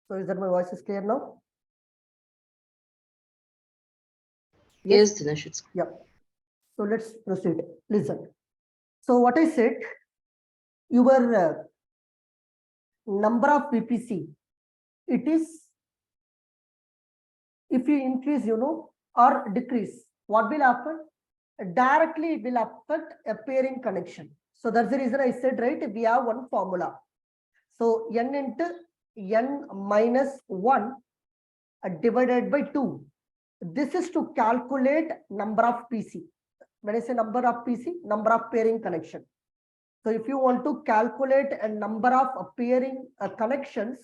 So is that my voice is clear now? Yes, Dinesh, it's Yeah. So let's proceed. Listen. So what I said, your number of VPC, it is, if you increase, or decrease, what will happen? Directly it will affect a pairing connection. So that's the reason I said, right, we have one formula. So n into n minus 1 divided by 2. This is to calculate number of PC. When I say number of PC, number of pairing connection. So if you want to calculate a number of pairing connections,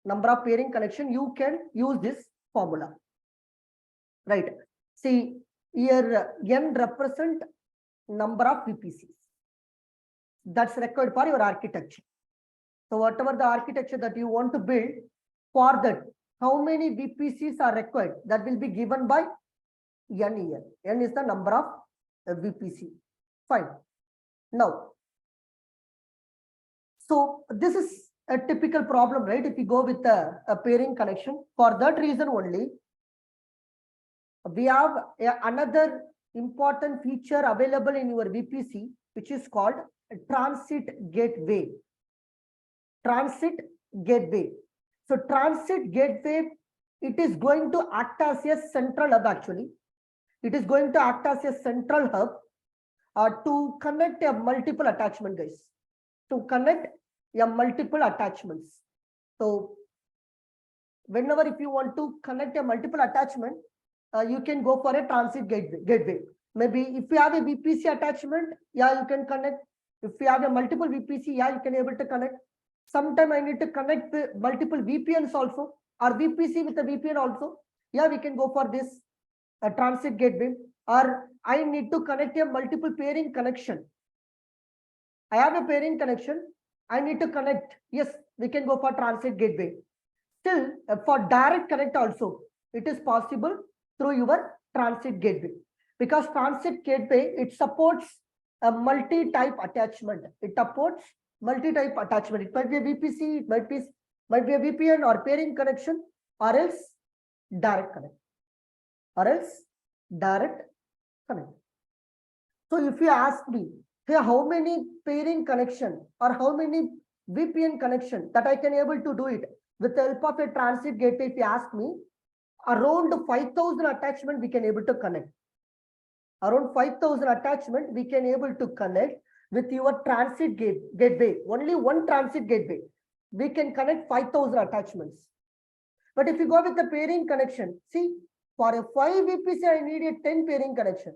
you can use this formula. Right. See, here n represent number of VPCs. That's required for your architecture. So whatever the architecture that you want to build, for that, how many VPCs are required? That will be given by n here. N is the number of VPC. Fine. Now, so this is a typical problem, right? If you go with a pairing connection, for that reason only, we have another important feature available in your VPC, which is called transit gateway. Transit gateway. So transit gateway, it is going to act as a central hub actually. It is going to act as a central hub to connect a multiple attachment, guys. To connect a multiple attachments. So whenever if you want to connect a multiple attachment, you can go for a transit gateway. Maybe if you have a VPC attachment, yeah, you can connect. If you have a multiple VPC, yeah, you can able to connect. Sometime I need to connect the multiple VPNs also, or VPC with a VPN also. Yeah, we can go for this transit gateway. Or I need to connect a multiple pairing connection. I have a pairing connection. I need to connect. Yes, we can go for transit gateway. Still, for direct connect also, it is possible through your transit gateway. Because transit gateway, it supports a multi-type attachment. It supports multi-type attachment. It might be a VPC, it might be a VPN or pairing connection, or else direct connect. Or else direct connect. So if you ask me, hey, how many pairing connection or how many VPN connection that I can able to do it with the help of a transit gateway, if you ask me, around 5,000 attachment we can able to connect. Around 5,000 attachment we can able to connect with your transit gateway. Only one transit gateway. We can connect 5,000 attachments. But if you go with the pairing connection, see, for a 5 VPC, I need a 10 pairing connection.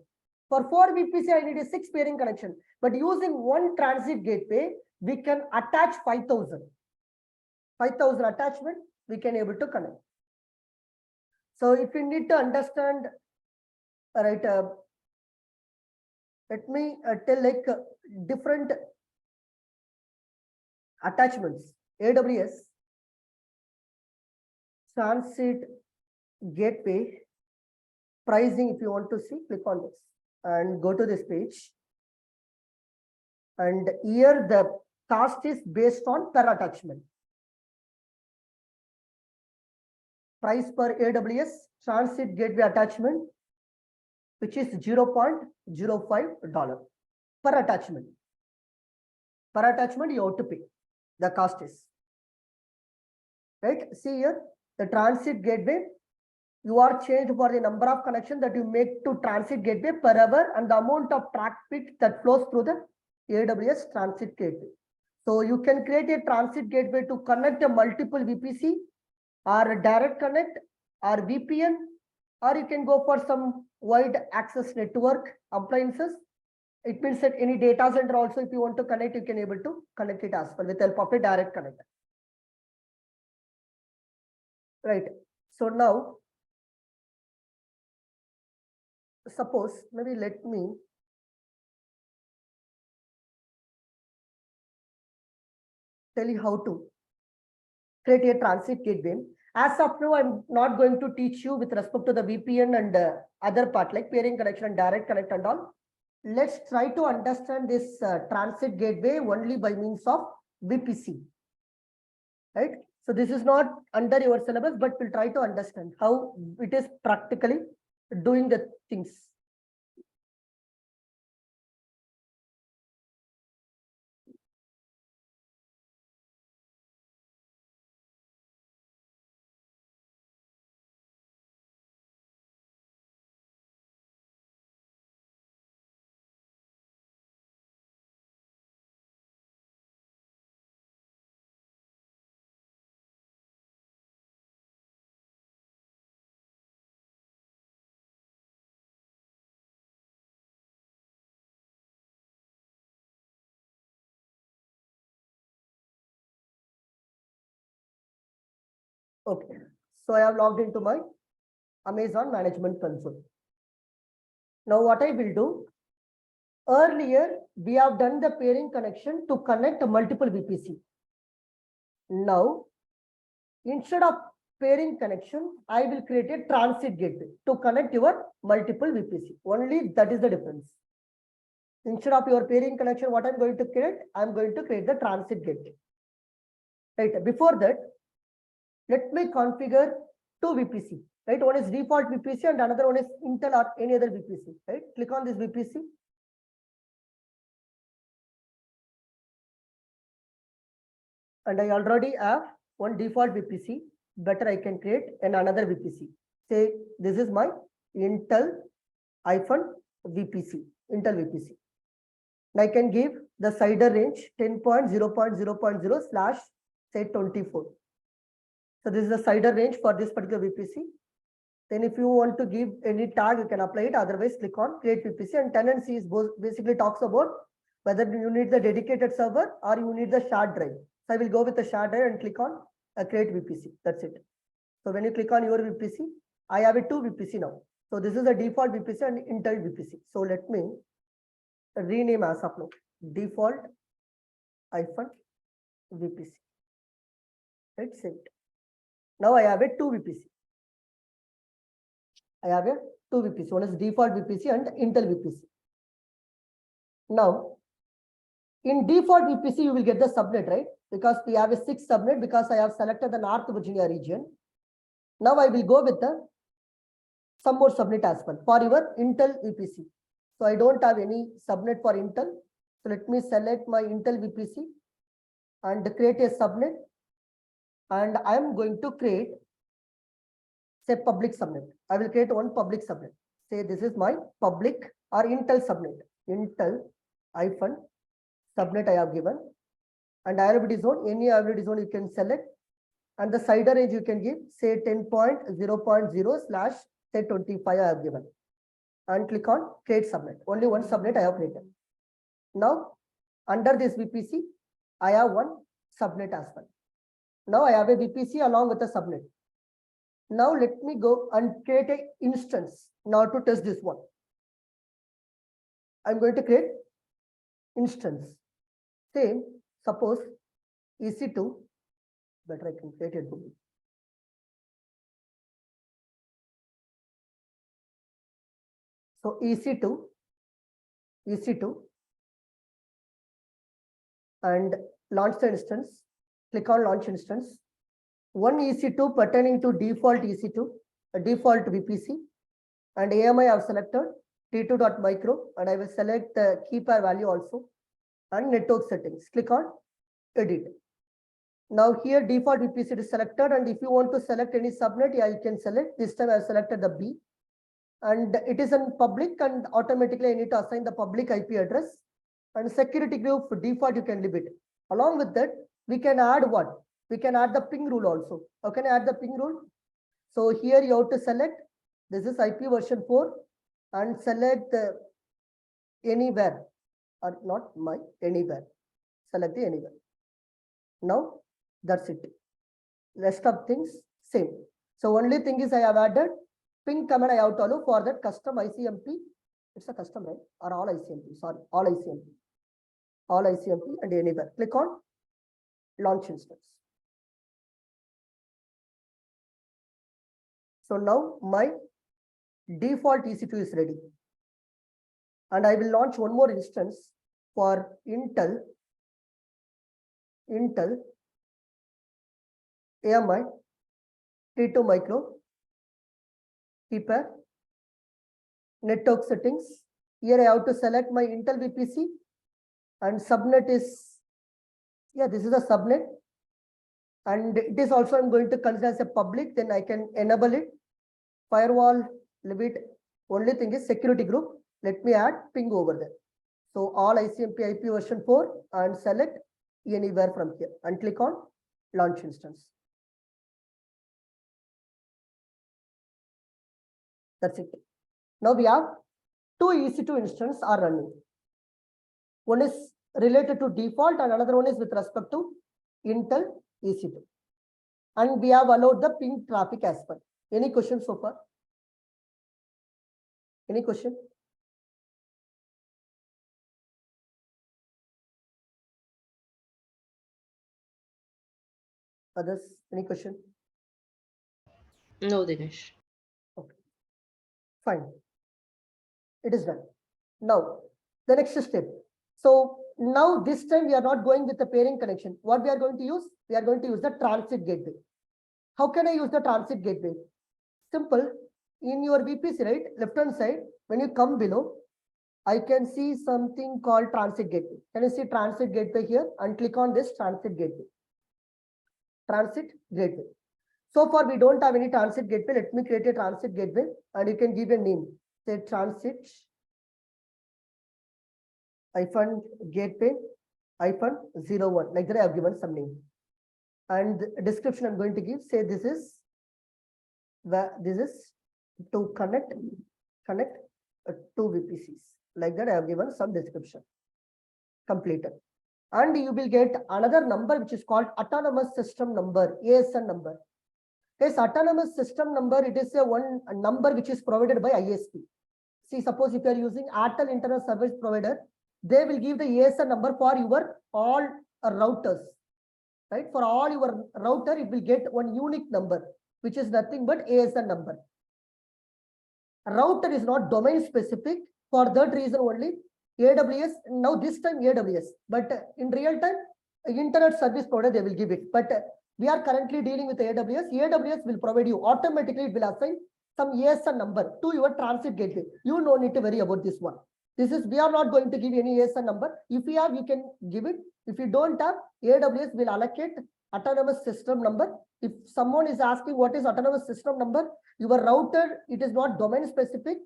For 4 VPC, I need a 6 pairing connection. But using one transit gateway, we can attach 5,000. 5,000 attachment, we can able to connect. So if you need to understand, right, let me tell like different attachments. AWS Transit Gateway pricing. If you want to see, click on this and go to this page. And here the cost is based on per attachment. Price per AWS Transit Gateway attachment, which is $0.05 per attachment. Per attachment you have to pay. The cost is. Right? See here, the transit gateway, you are charged for the number of connections that you make to transit gateway per hour and the amount of traffic that flows through the AWS Transit Gateway. So you can create a transit gateway to connect a multiple VPC or direct connect or VPN, or you can go for some wide access network appliances. It means that any data center also, if you want to connect, you can able to connect it as well with help of a direct connect. Right. So now, suppose, maybe let me tell you how to create a transit gateway. As of now, I'm not going to teach you with respect to the VPN and other part like pairing connection and direct connect and all. Let's try to understand this transit gateway only by means of VPC. Right? So this is not under your syllabus, but we'll try to understand how it is practically doing the things. Okay, so I have logged into my Amazon Management Console. Now what I will do, earlier we have done the pairing connection to connect multiple VPC. Now, instead of pairing connection, I will create a transit gateway to connect your multiple VPC. Only that is the difference. Instead of your pairing connection, what I'm going to create? I'm going to create the transit gateway. Right. Before that, let me configure two VPC. Right. One is default VPC and another one is Intel or any other VPC. Right. Click on this VPC. And I already have one default VPC. Better I can create another VPC. Say this is my Intel-VPC. Intel VPC. And I can give the CIDR range 10.0.0.0 slash say 24. So this is the CIDR range for this particular VPC. Then if you want to give any tag, you can apply it. Otherwise, click on create VPC, and tenancies basically talks about whether you need the dedicated server or you need the shared drive. So I will go with the shared drive and click on create VPC. That's it. So when you click on your VPC, I have a two VPC now. So this is the default VPC and Intel VPC. So let me rename as of now default -VPC. Let's save it. Now I have a two VPC. I have a two VPC. One is default VPC and Intel VPC. Now, in default VPC, you will get the subnet, right? Because we have a 6 subnet because I have selected the North Virginia region. Now I will go with some more subnet as well for your Intel VPC. So I don't have any subnet for Intel. So let me select my Intel VPC and create a subnet. And I am going to create, say, public subnet. I will create one public subnet. Say this is my public or Intel subnet. Intel-subnet I have given. And availability zone, any availability zone you can select. And the CIDR range you can give, say 10.0.0 slash say 25 I have given. And click on create subnet. Only one subnet I have created. Now, under this VPC, I have one subnet as well. Now I have a VPC along with a subnet. Now let me go and create an instance now to test this one. I'm going to create instance. Same, suppose EC2, better I can create it. So EC2, and launch the instance. Click on launch instance. One EC2 pertaining to default EC2, a default VPC, and AMI I have selected T2.micro, and I will select the key pair value also, and network settings. Click on edit. Now here default VPC is selected, and if you want to select any subnet, yeah, you can select. This time I have selected the B, and it is in public, and automatically I need to assign the public IP address, and security group default you can leave it. Along with that, we can add what? We can add the ping rule also. How can I add the ping rule? So here you have to select, this is IP version 4, and select anywhere, or not my, anywhere. Select the anywhere. Now that's it. Rest of things same. So only thing is I have added ping command I have to allow for that custom ICMP. It's a custom, right? Or all ICMP, sorry, all ICMP. All ICMP and anywhere. Click on launch instance. So now my default EC2 is ready. And I will launch one more instance for Intel AMI, T2 micro, keypad, network settings. Here I have to select my Intel VPC and subnet is, this is a subnet. And it is also I'm going to consider as a public, then I can enable it. Firewall, leave it. Only thing is security group. Let me add ping over there. So all ICMP IP version 4 and select anywhere from here and click on launch instance. That's it. Now we have two EC2 instances are running. One is related to default and another one is with respect to Intel EC2. And we have allowed the ping traffic as well. Any questions so far? Any question? Others, any question? No, Dinesh. Okay. Fine. It is done. Now, the next step. So now this time we are not going with the pairing connection. What we are going to use? We are going to use the transit gateway. How can I use the transit gateway? Simple. In your VPC, right, left hand side, when you come below, I can see something called transit gateway. Can you see transit gateway here? And click on this transit gateway. Transit gateway. So far, we don't have any transit gateway. Let me create a transit gateway and you can give a name. Say transit hyphen gateway hyphen 01. Like that, I have given some name. And the description I'm going to give, say this is to connect two VPCs. Like that, I have given some description. Completed. And you will get another number which is called autonomous system number, ASN number. This autonomous system number, it is a number which is provided by ISP. See, suppose if you are using Airtel Internet Service Provider, they will give the ASN number for your all routers. Right? For all your router, it will get one unique number, which is nothing but ASN number. Router is not domain specific. For that reason only, AWS, now this time AWS, but in real time, internet service provider, they will give it. But we are currently dealing with AWS. AWS will provide you automatically, it will assign some ASN number to your transit gateway. You don't need to worry about this one. We are not going to give any ASN number. If you have, you can give it. If you don't have, AWS will allocate autonomous system number. If someone is asking what is autonomous system number, your router, it is not domain specific.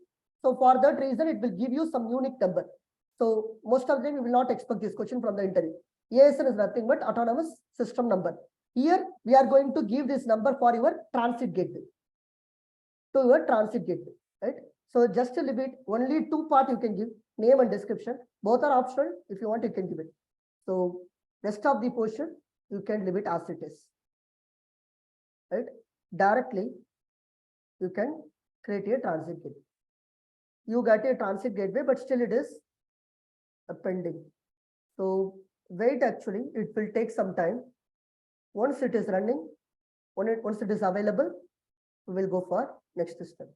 So for that reason, it will give you some unique number. So most of them, you will not expect this question from the interview. ASN is nothing but autonomous system number. Here, we are going to give this number for your transit gateway. To your transit gateway, right? So just a little bit, only two parts you can give, name and description. Both are optional. If you want, you can give it. So rest of the portion, you can leave it as it is. Right? Directly, you can create a transit gateway. You got a transit gateway, but still it is pending. So wait, actually, it will take some time. Once it is running, once it is available, we will go for next step.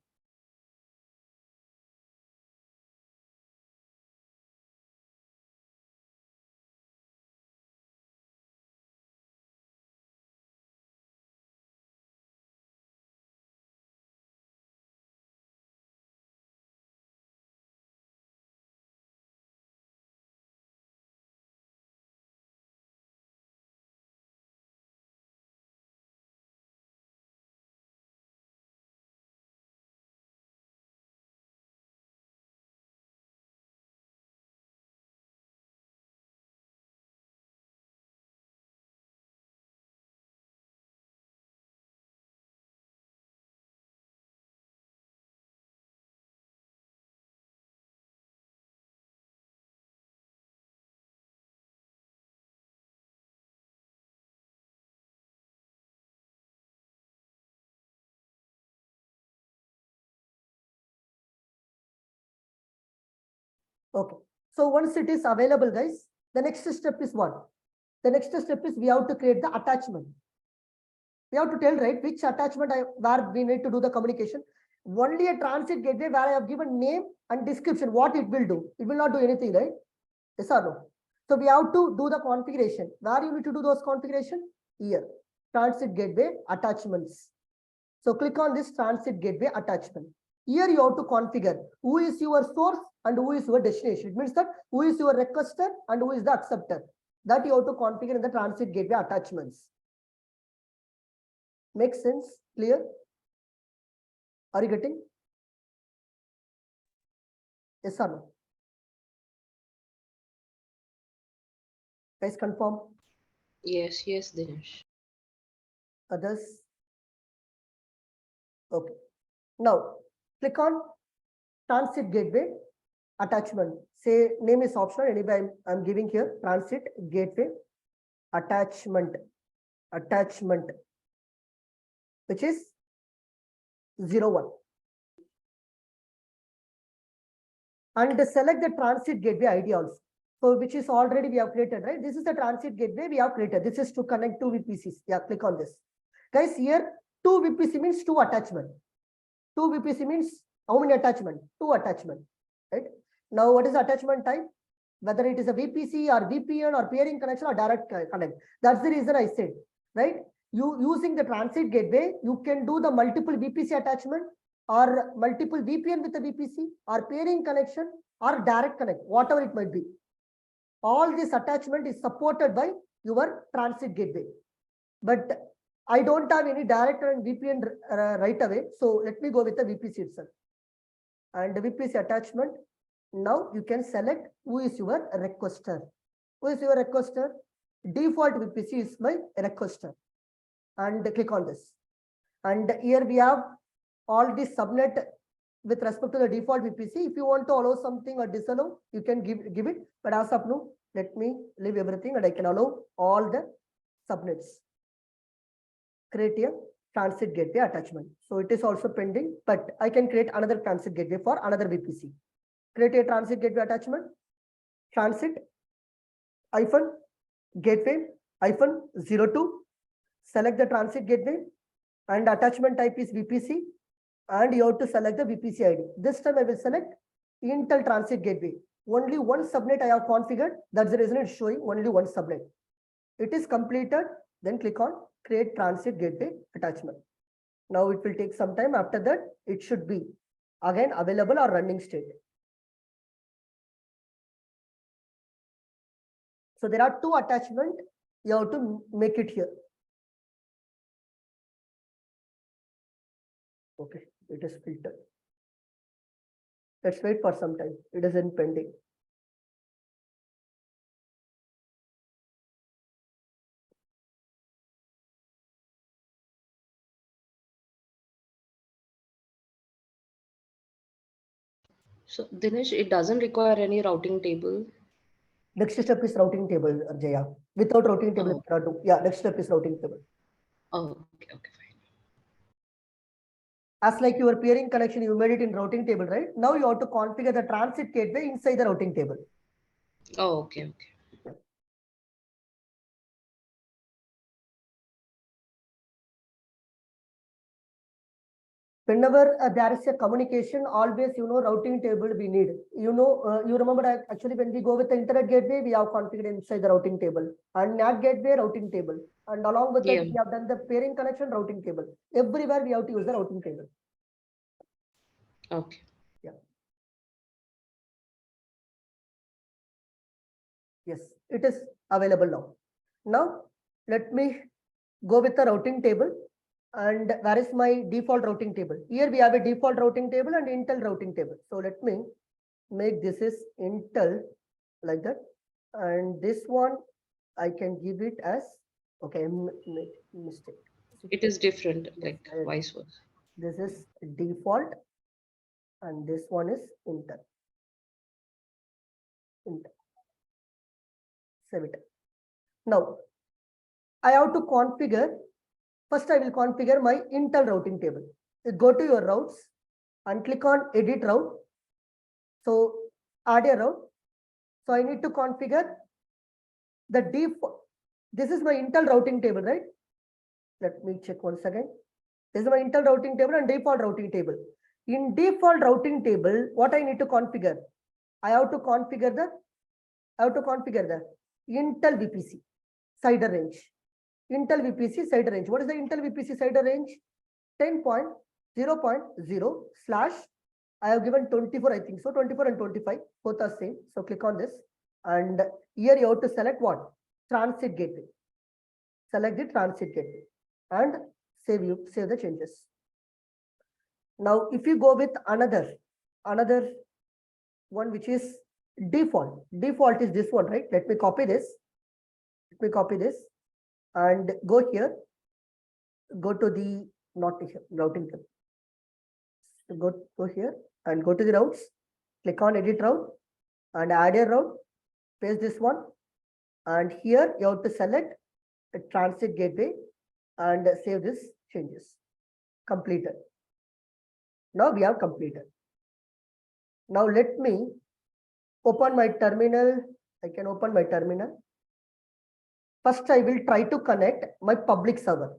Okay. So once it is available, guys, the next step is what? The next step is we have to create the attachment. We have to tell, right, which attachment where we need to do the communication. Only a transit gateway where I have given name and description, what it will do. It will not do anything, right? Yes or no? So we have to do the configuration. Where you need to do those configuration? Here. transit gateway attachments. So click on this transit gateway attachment. Here you have to configure who is your source and who is your destination. It means that who is your requester and who is the acceptor. That you have to configure in the transit gateway attachments. Makes sense? Clear? Are you getting? Yes or no? Guys, confirm. Yes, Dinesh. Others? Okay. Now, click on transit gateway attachment. Say name is optional. Anyway, I'm giving here transit gateway attachment, which is 01. And select the transit gateway ID also. So which is already we have created, right? This is the transit gateway we have created. This is to connect two VPCs. Yeah, click on this. Guys, here two VPC means two attachment. Two VPC means how many attachment? Two attachment, right? Now, what is attachment type? Whether it is a VPC or VPN or peering connection or direct connect. That's the reason I said, right? You using the transit gateway, you can do the multiple VPC attachment or multiple VPN with the VPC or peering connection or direct connect, whatever it might be. All this attachment is supported by your transit gateway. But I don't have any direct and VPN right away. So let me go with the VPC itself. And the VPC attachment. Now you can select who is your requester. Who is your requester? Default VPC is my requester. And click on this. And here we have all this subnet with respect to the default VPC. If you want to allow something or disallow, you can give it. But as of now, let me leave everything and I can allow all the subnets. Create a transit gateway attachment. So it is also pending, but I can create another transit gateway for another VPC. Create a transit gateway attachment. Transit gateway 02. Select the transit gateway and attachment type is VPC. And you have to select the VPC ID. This time I will select Intel transit gateway. Only one subnet I have configured. That's the reason it's showing only one subnet. It is completed. Then click on create transit gateway attachment. Now it will take some time. After that, it should be again available or running state. So there are two attachments. You have to make it here. Okay, it is filtered. Let's wait for some time. It is in pending. So Dinesh, it doesn't require any routing table. Next step is routing table, Jaya. Without routing table, yeah, next step is routing table. Oh, okay, fine. As like your peering connection, you made it in routing table, right? Now you have to configure the transit gateway inside the routing table. Oh, okay. Whenever there is a communication, always, routing table we need. You remember actually when we go with the internet gateway, we have configured inside the routing table and NAT gateway routing table. And along with that, we have done the peering connection routing table. Everywhere we have to use the routing table. Okay. Yeah. Yes, it is available now. Now, let me go with the routing table. And where is my default routing table? Here we have a default routing table and Intel routing table. So let me make this is Intel like that. And this one, I can give it as, okay, mistake. It is different, like vice versa. This is default and this one is Intel. Save it. Now, I have to configure. First, I will configure my Intel routing table. You go to your routes and click on edit route. So add a route. So I need to configure the default. This is my Intel routing table, right? Let me check once again. This is my Intel routing table and default routing table. In default routing table, what I need to configure? I have to configure the Intel VPC, cider range. Intel VPC CIDR range. What is the Intel VPC CIDR range? 10.0.0 slash, I have given 24, I think so, 24 and 25, both are same. So click on this, and here you have to select what? Transit gateway. Select the transit gateway and save the changes. Now, if you go with another one, which is default is this one, right? Let me copy this. And go here. Go to the routing tab. Go here and go to the routes. Click on edit route and add a route. Paste this one, and here you have to select a transit gateway and save this changes. Completed. Now we have completed. Now let me open my terminal. I can open my terminal. First, I will try to connect my public server.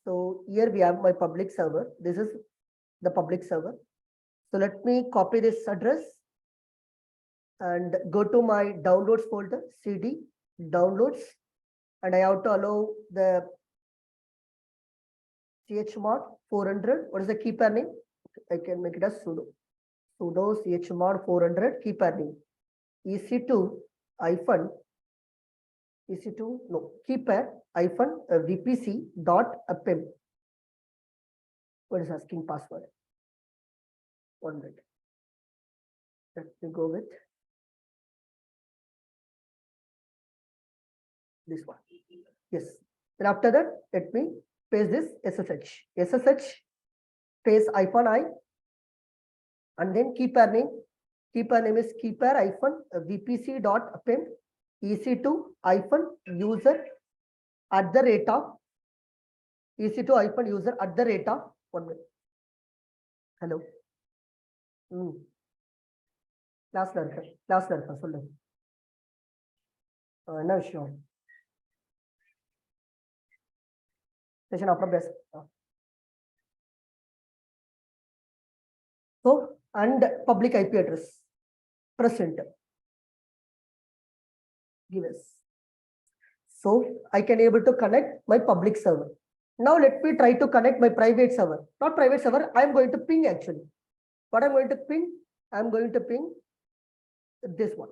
So here we have my public server. This is the public server. So let me copy this address and go to my downloads folder, CD, downloads, and I have to allow the chmod 400. What is the key pair name? I can make it as sudo chmod 400 key pair name. EC2 key pair VPC dot append. What is asking password? 1 minute. Let me go with this one. Yes. Then after that, let me paste this SSH space -I, and then key pair name. Key pair name is key pair VPC dot append EC2 user at the rate of EC2 user at the rate of 1 minute. Hello. Class learner. Sollu. No sure. Session after best. So, and public IP address present. Give us. So I can able to connect my public server. Now let me try to connect my private server. Not private server. I am going to ping actually. What I'm going to ping? I'm going to ping this one.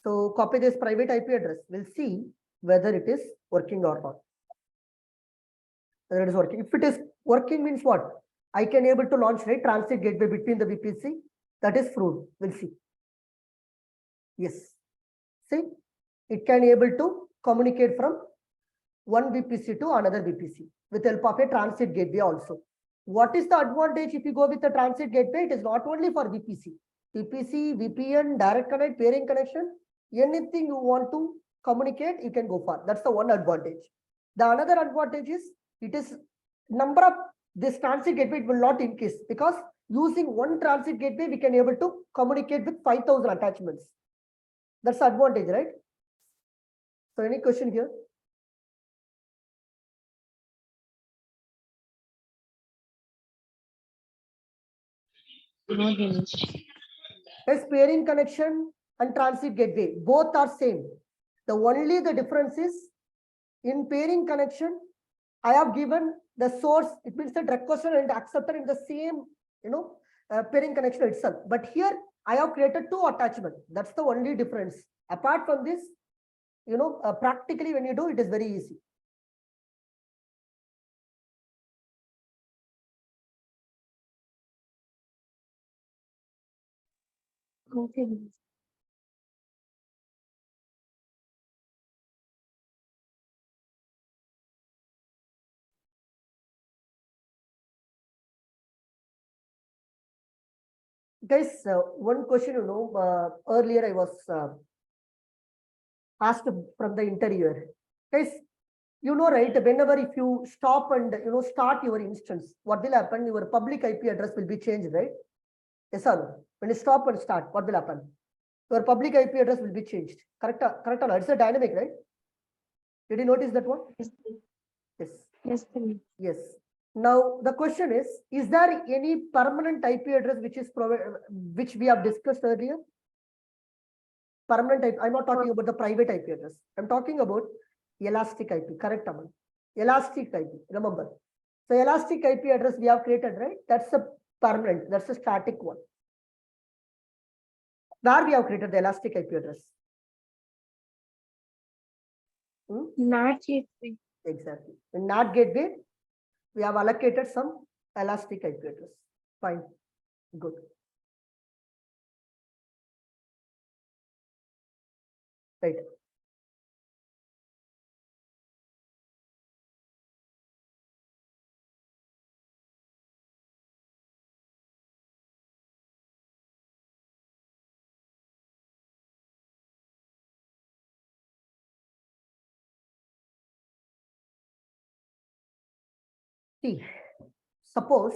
So copy this private IP address. We'll see whether it is working or not. Whether it is working. If it is working means what? I can able to launch a transit gateway between the VPC. That is fruit. We'll see. Yes. See, it can able to communicate from one VPC to another VPC with help of a transit gateway also. What is the advantage if you go with the transit gateway? It is not only for VPC, VPN, direct connect, pairing connection, anything you want to communicate, you can go for. That's the one advantage. The another advantage is it is number of this transit gateway, it will not increase because using one transit gateway, we can able to communicate with 5,000 attachments. That's the advantage, right? So any question here? No, Dinesh. Yes, pairing connection and transit gateway, both are same. The only the difference is in pairing connection, I have given the source, it means that requester and acceptor in the same, pairing connection itself. But here I have created two attachments. That's the only difference. Apart from this, practically when you do, it is very easy. Okay. Guys, one question, earlier I was asked from the interviewer. Guys, right, whenever if you stop and, start your instance, what will happen? Your public IP address will be changed, right? Yes or no? When you stop and start, what will happen? Your public IP address will be changed. Correct or not? It's a dynamic, right? Did you notice that one? Yes. Yes. Yes. Yes. Now the question is there any permanent IP address which is which we have discussed earlier? Permanent IP. I'm not talking about the private IP address. I'm talking about elastic IP. Correct, Aman? Elastic IP. Remember. So elastic IP address we have created, right? That's a permanent. That's a static one. Where we have created the elastic IP address? NAT gateway. Exactly. In NAT gateway, we have allocated some elastic IP address. Fine. Good. Right. See, suppose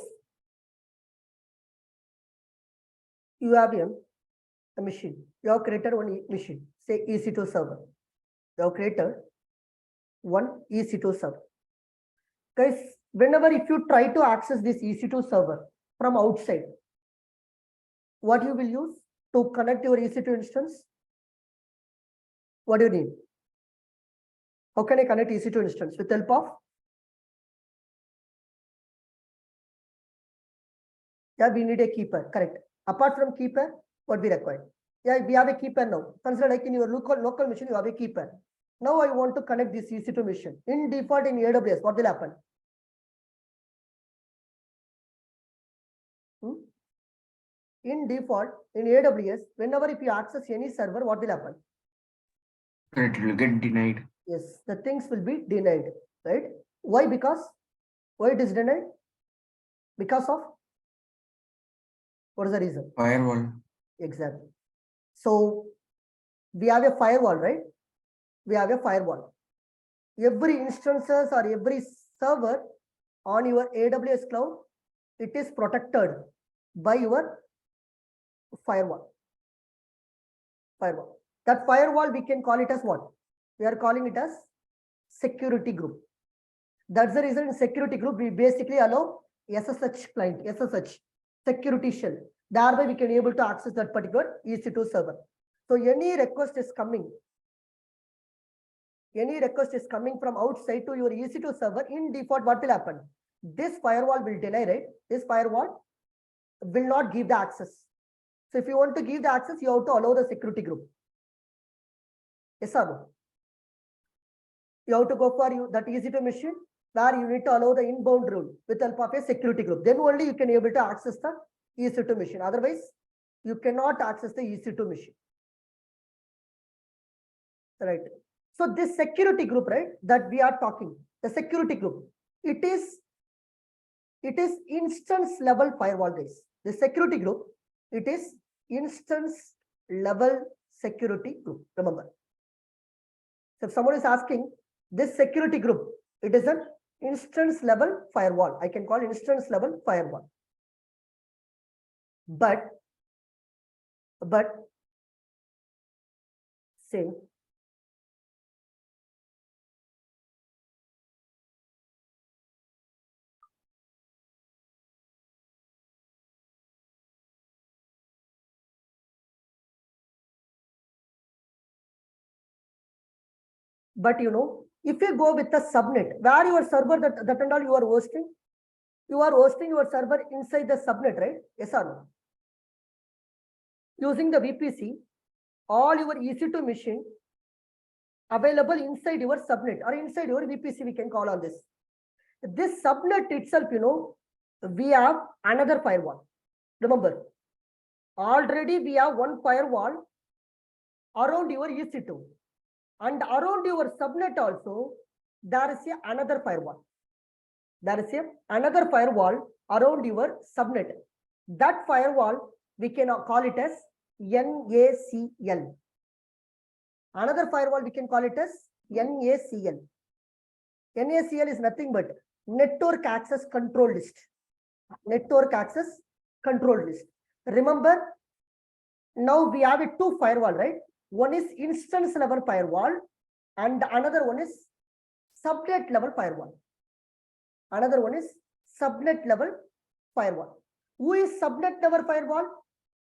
you have a machine. You have created one machine, say EC2 server. You have created one EC2 server. Guys, whenever if you try to access this EC2 server from outside, what you will use to connect your EC2 instance? What do you need? How can I connect EC2 instance? With help of? Yeah, we need a keeper, correct. Apart from keeper, what we require? Yeah, we have a keeper now. Consider like in your local machine, you have a keeper. Now I want to connect this EC2 machine. In default in AWS, what will happen? In default in AWS, whenever if you access any server, what will happen? It will get denied. Yes, the things will be denied, right? Why? Because why it is denied? Because of what is the reason? Firewall. Exactly. So we have a firewall, right? We have a firewall. Every instances or every server on your AWS cloud, it is protected by your firewall. Firewall. That firewall we can call it as what? We are calling it as security group. That's the reason in security group we basically allow SSH client, SSH security shell. Thereby we can able to access that particular EC2 server. So any request is coming from outside to your EC2 server, in default, what will happen? This firewall will deny, right? This firewall will not give the access. So if you want to give the access, you have to allow the security group. Yes or no? You have to go for that EC2 machine where you need to allow the inbound rule with help of a security group. Then only you can able to access the EC2 machine. Otherwise, you cannot access the EC2 machine. Right. So this security group, right, that we are talking, the security group, it is instance level firewall, guys. The security group, it is instance level security group. Remember. So if someone is asking this security group, it is an instance level firewall. I can call instance level firewall. But say but you know, if you go with the subnet, where your server that and all you are hosting your server inside the subnet, right? Yes or no? Using the VPC, all your EC2 machine available inside your subnet or inside your VPC, we can call on this. This subnet itself, you know, we have another firewall. Remember, already we have one firewall around your EC2. And around your subnet also, there is another firewall. There is another firewall around your subnet. That firewall, we can call it as NACL. Another firewall, we can call it as NACL. NACL is nothing but Network Access Control List. Network Access Control List. Remember, now we have two firewall, right? One is instance level firewall and another one is subnet level firewall. Another one is subnet level firewall. Who is subnet level firewall?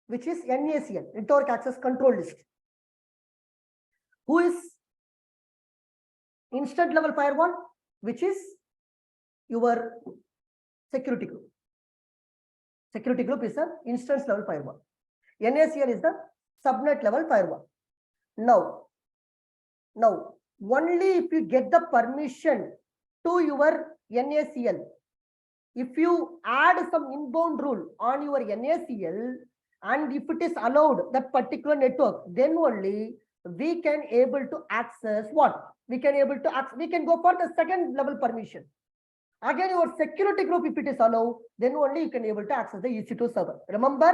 Which is NACL, Network Access Control List. Who is instant level firewall? Which is your security group. Security group is the instance level firewall. NACL is the subnet level firewall. Now, only if you get the permission to your NACL, if you add some inbound rule on your NACL, and if it is allowed that particular network, then only we can able to access what? We can go for the second level permission. Again, your security group, if it is allowed, then only you can able to access the EC2 server. Remember,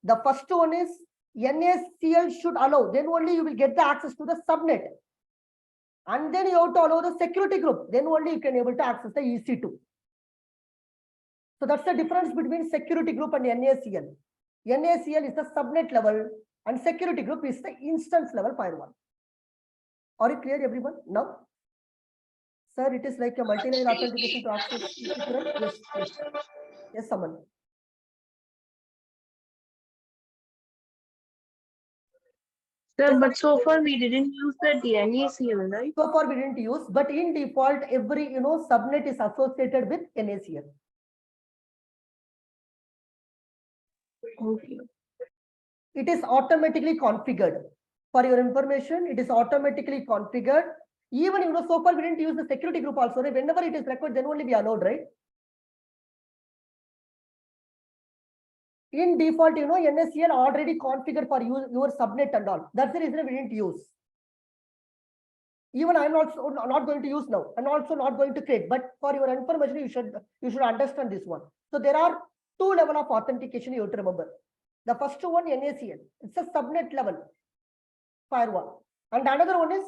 the first one is NACL should allow, then only you will get the access to the subnet. And then you have to allow the security group, then only you can able to access the EC2. So that's the difference between security group and NACL. NACL is the subnet level and security group is the instance level firewall. Are you clear, everyone? Now, sir, it is like a multi-layer authentication to access EC2, right? Yes. Yes, someone. Sir, but so far we didn't use the NACL, right? So far we didn't use, but in default, every subnet is associated with NACL. Okay. It is automatically configured. For your information, it is automatically configured. Even so far we didn't use the security group also. Right? Whenever it is required, then only we allowed, right? In default, NACL already configured for your subnet and all. That's the reason we didn't use. Even I'm also not going to use now. I'm also not going to create. But for your information, you should understand this one. So there are two levels of authentication you have to remember. The first one, NACL. It's a subnet level firewall. And another one is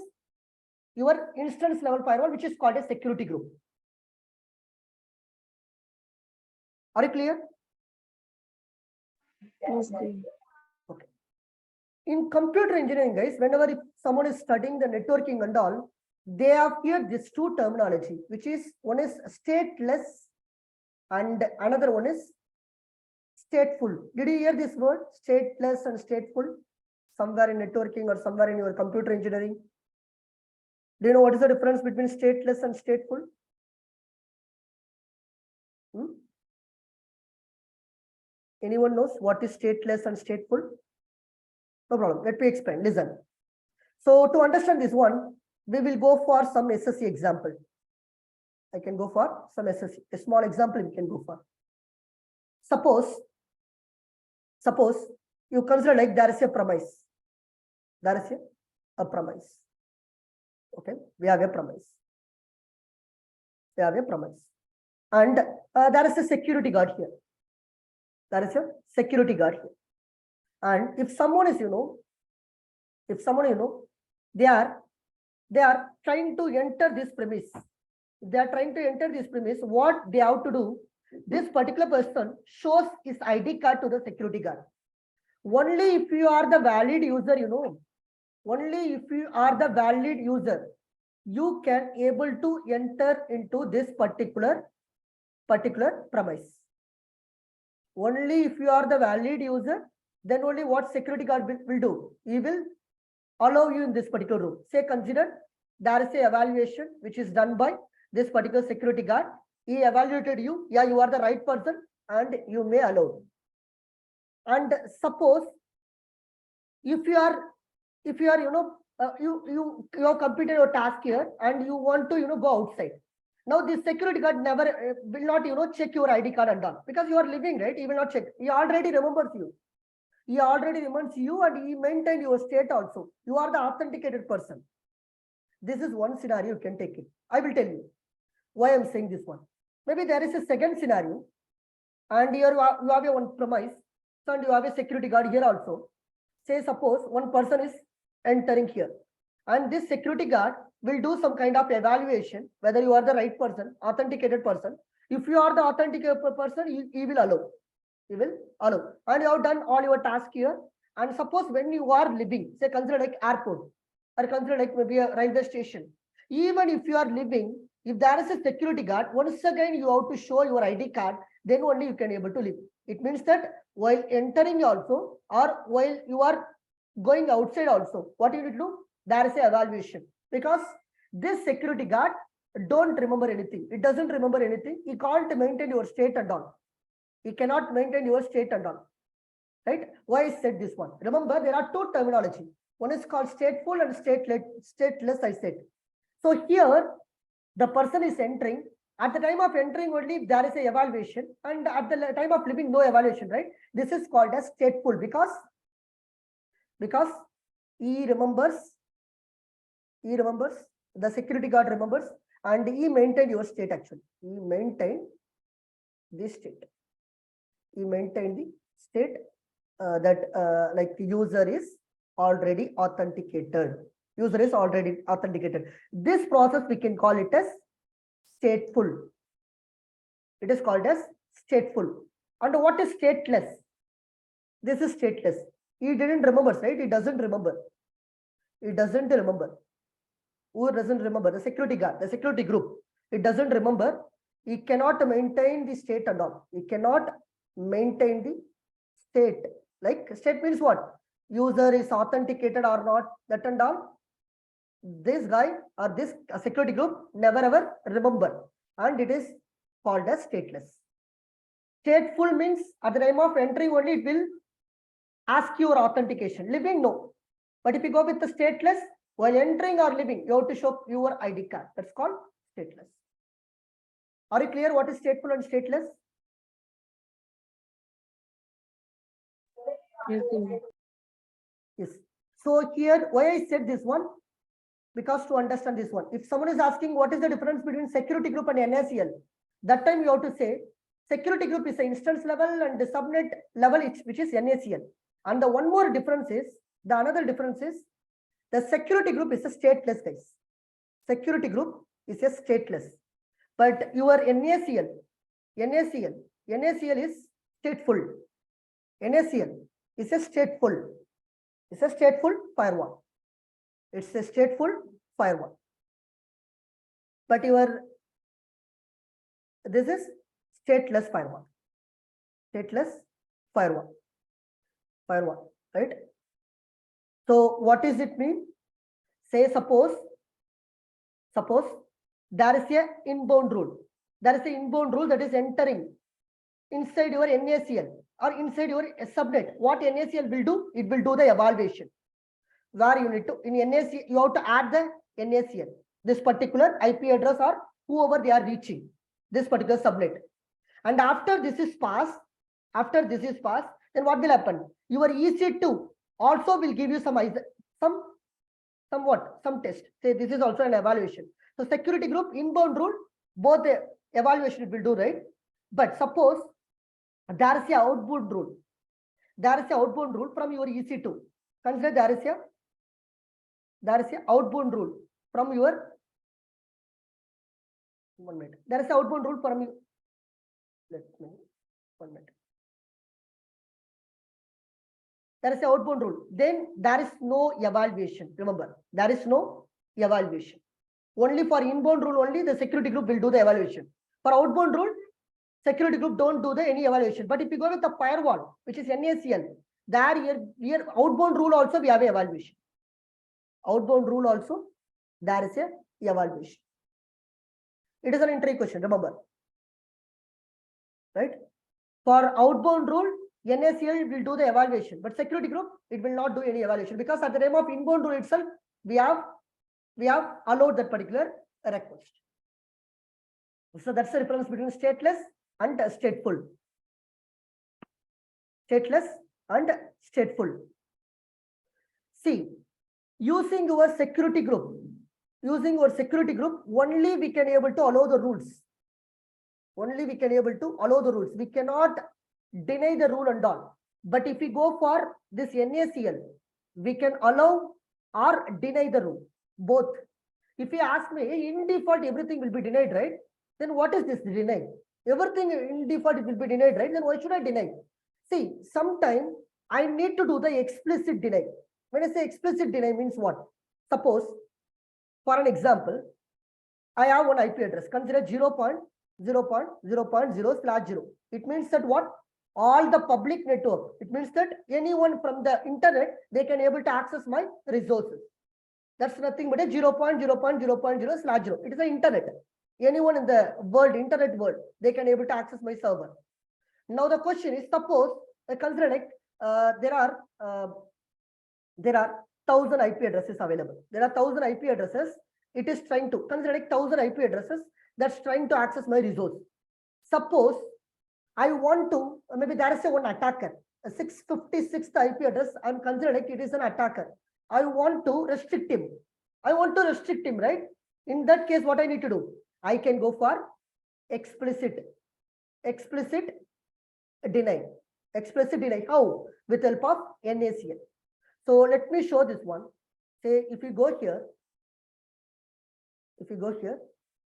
your instance level firewall, which is called a security group. Are you clear? Okay. Okay. In computer engineering, guys, whenever if someone is studying the networking and all, they have here these two terminology, which is one is stateless and another one is stateful. Did you hear this word, stateless and stateful, somewhere in networking or somewhere in your computer engineering? Do you know what is the difference between stateless and stateful? Anyone knows what is stateless and stateful? No problem. Let me explain. Listen. So to understand this one, we will go for some SSC example. I can go for some SSC. A small example we can go for. Suppose you consider like there is a premise. There is a premise. Okay, we have a premise. And there is a security guard here. There is a security guard here. And if someone is, they are trying to enter this premise. If they are trying to enter this premise, what they have to do, this particular person shows his ID card to the security guard. Only if you are the valid user, only if you are the valid user, you can able to enter into this particular premise. Only if you are the valid user, then only what security guard will do? He will allow you in this particular room. Say, consider there is a evaluation which is done by this particular security guard. He evaluated you. Yeah, you are the right person and you may allow. And suppose if you are you have completed your task here and you want to go outside. Now this security guard never will not check your ID card and all, because you are living, right? He will not check. He already remembers you. He already remembers you and he maintained your state also. You are the authenticated person. This is one scenario you can take it. I will tell you why I'm saying this one. Maybe there is a second scenario and here you have a one premise and you have a security guard here also. Say suppose one person is entering here and this security guard will do some kind of evaluation whether you are the right person, authenticated person. If you are the authenticated person, he will allow. He will allow. And you have done all your task here. And suppose when you are living, say consider like airport or consider like maybe a railway station. Even if you are living, if there is a security guard, once again you have to show your ID card, then only you can able to live. It means that while entering also or while you are going outside also, what you need to do? There is a evaluation, because this security guard don't remember anything. It doesn't remember anything. He can't maintain your state and all. He cannot maintain your state and all. Right? Why I said this one? Remember, there are two terminology. One is called stateful and stateless, I said. So here, the person is entering. At the time of entering only, there is a evaluation, and at the time of leaving, no evaluation, right? This is called as stateful because he remembers, the security guard remembers, and he maintained your state actually. He maintained this state. He maintained the state that like the user is already authenticated. User is already authenticated. This process we can call it as stateful. It is called as stateful. And what is stateless? This is stateless. He didn't remember, right? He doesn't remember. He doesn't remember. Who doesn't remember? The security guard, the security group. It doesn't remember. He cannot maintain the state and all. He cannot maintain the state. Like state means what? User is authenticated or not, that and all. This guy or this security group never ever remember, and it is called as stateless. Stateful means at the time of entering only it will ask your authentication. Living, no. But if you go with the stateless, while entering or living, you have to show your ID card. That's called stateless. Are you clear what is stateful and stateless? Yes. So here, why I said this one? Because to understand this one, if someone is asking what is the difference between security group and NACL, that time you have to say security group is the instance level and the subnet level, which is NACL. And the one more difference is, the another difference is, the security group is a stateless, guys. Security group is a stateless. But your NACL is stateful. NACL is a stateful. It's a stateful firewall. It's a stateful firewall. But this is stateless firewall. Stateless firewall. Right? So what does it mean? Say suppose there is a inbound rule. There is an inbound rule that is entering inside your NACL or inside your subnet. What NACL will do? It will do the evaluation. Where you need to, in NACL, you have to add the NACL, this particular IP address or whoever they are reaching, this particular subnet. And after this is passed, then what will happen? Your EC2 also will give you some test. Say this is also an evaluation. So security group, inbound rule, both the evaluation will do, right? But suppose there is a outbound rule. There is a outbound rule from your EC2. Consider there is a outbound rule from your 1 minute. There is a outbound rule from you. Let me 1 minute. There is a outbound rule. Then there is no evaluation. Remember, there is no evaluation. Only for inbound rule only the security group will do the evaluation. For outbound rule, security group don't do any evaluation. But if you go with the firewall, which is NACL, there here outbound rule also we have a evaluation. Outbound rule also there is a evaluation. It is an entry question, remember. Right? For outbound rule, NACL will do the evaluation, but security group, it will not do any evaluation because at the time of inbound rule itself, we have allowed that particular request. So that's the difference between stateless and stateful. Stateless and stateful. See, using your security group, only we can able to allow the rules. We cannot deny the rule and all. But if we go for this NACL, we can allow or deny the rule, both. If you ask me, in default, everything will be denied, right? Then what is this deny? Everything in default it will be denied, right? Then why should I deny? See, sometimes I need to do the explicit deny. When I say explicit deny means what? Suppose, for an example, I have one IP address, consider 0.0.0.0/0. It means that what? all the public network. It means that anyone from the internet, they can able to access my resources. That's nothing but a 0.0.0.0/0. It is the internet. Anyone in the world, internet world, they can able to access my server. Now the question is, suppose consider like there are 1,000 IP addresses available. There are 1,000 IP addresses. It is trying to consider like 1,000 IP addresses that's trying to access my resource. Suppose I want to, maybe there is one attacker, a 656th IP address. I'm considering like it is an attacker. I want to restrict him. Right? In that case, what I need to do? I can go for explicit deny. Explicit deny. How? With help of NACL. So let me show this one. Say if you go here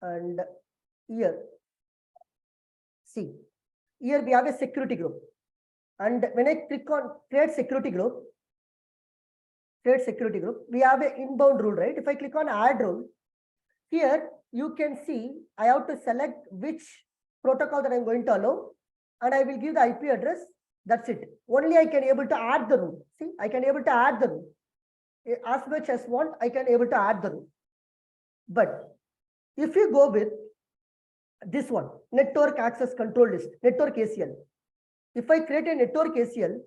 and here, see, here we have a security group. And when I click on create security group, we have an inbound rule, right? If I click on add rule, here you can see I have to select which protocol that I'm going to allow, and I will give the IP address. That's it. Only I can able to add the rule. See, I can able to add the rule. As much as want, I can able to add the rule. But if you go with this one, network access control list, network ACL. If I create a network ACL,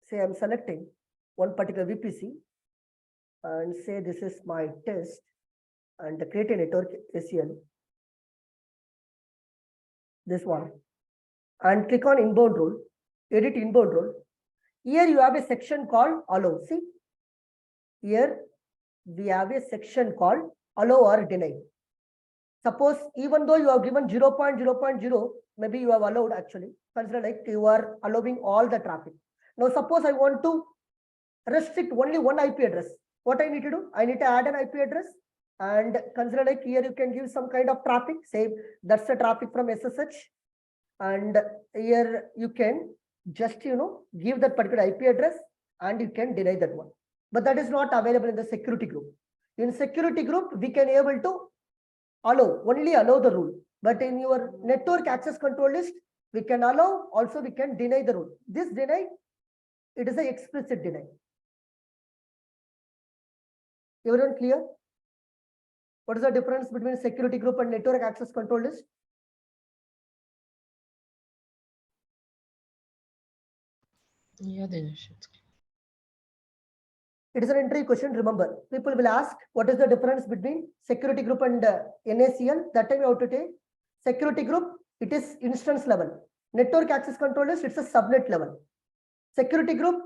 say I'm selecting one particular VPC and say this is my test and create a network ACL, this one, and click on inbound rule, edit inbound rule. Here you have a section called allow. See, here we have a section called allow or deny. Suppose even though you have given 0.0.0, maybe you have allowed actually. Consider like you are allowing all the traffic. Now suppose I want to restrict only one IP address. What I need to do? I need to add an IP address and consider like here you can give some kind of traffic. Say that's the traffic from SSH. And here you can just, give that particular IP address and you can deny that one. But that is not available in the security group. In security group, we can able to only allow the rule. But in your network access control list, we can allow, also we can deny the rule. This deny, it is an explicit deny. Everyone clear? What is the difference between security group and network access control list? Yeah, Dinesh. It is an interview question. Remember, people will ask what is the difference between security group and NACL. That time you have to take security group. It is instance level. Network access control list. It's a subnet level. Security group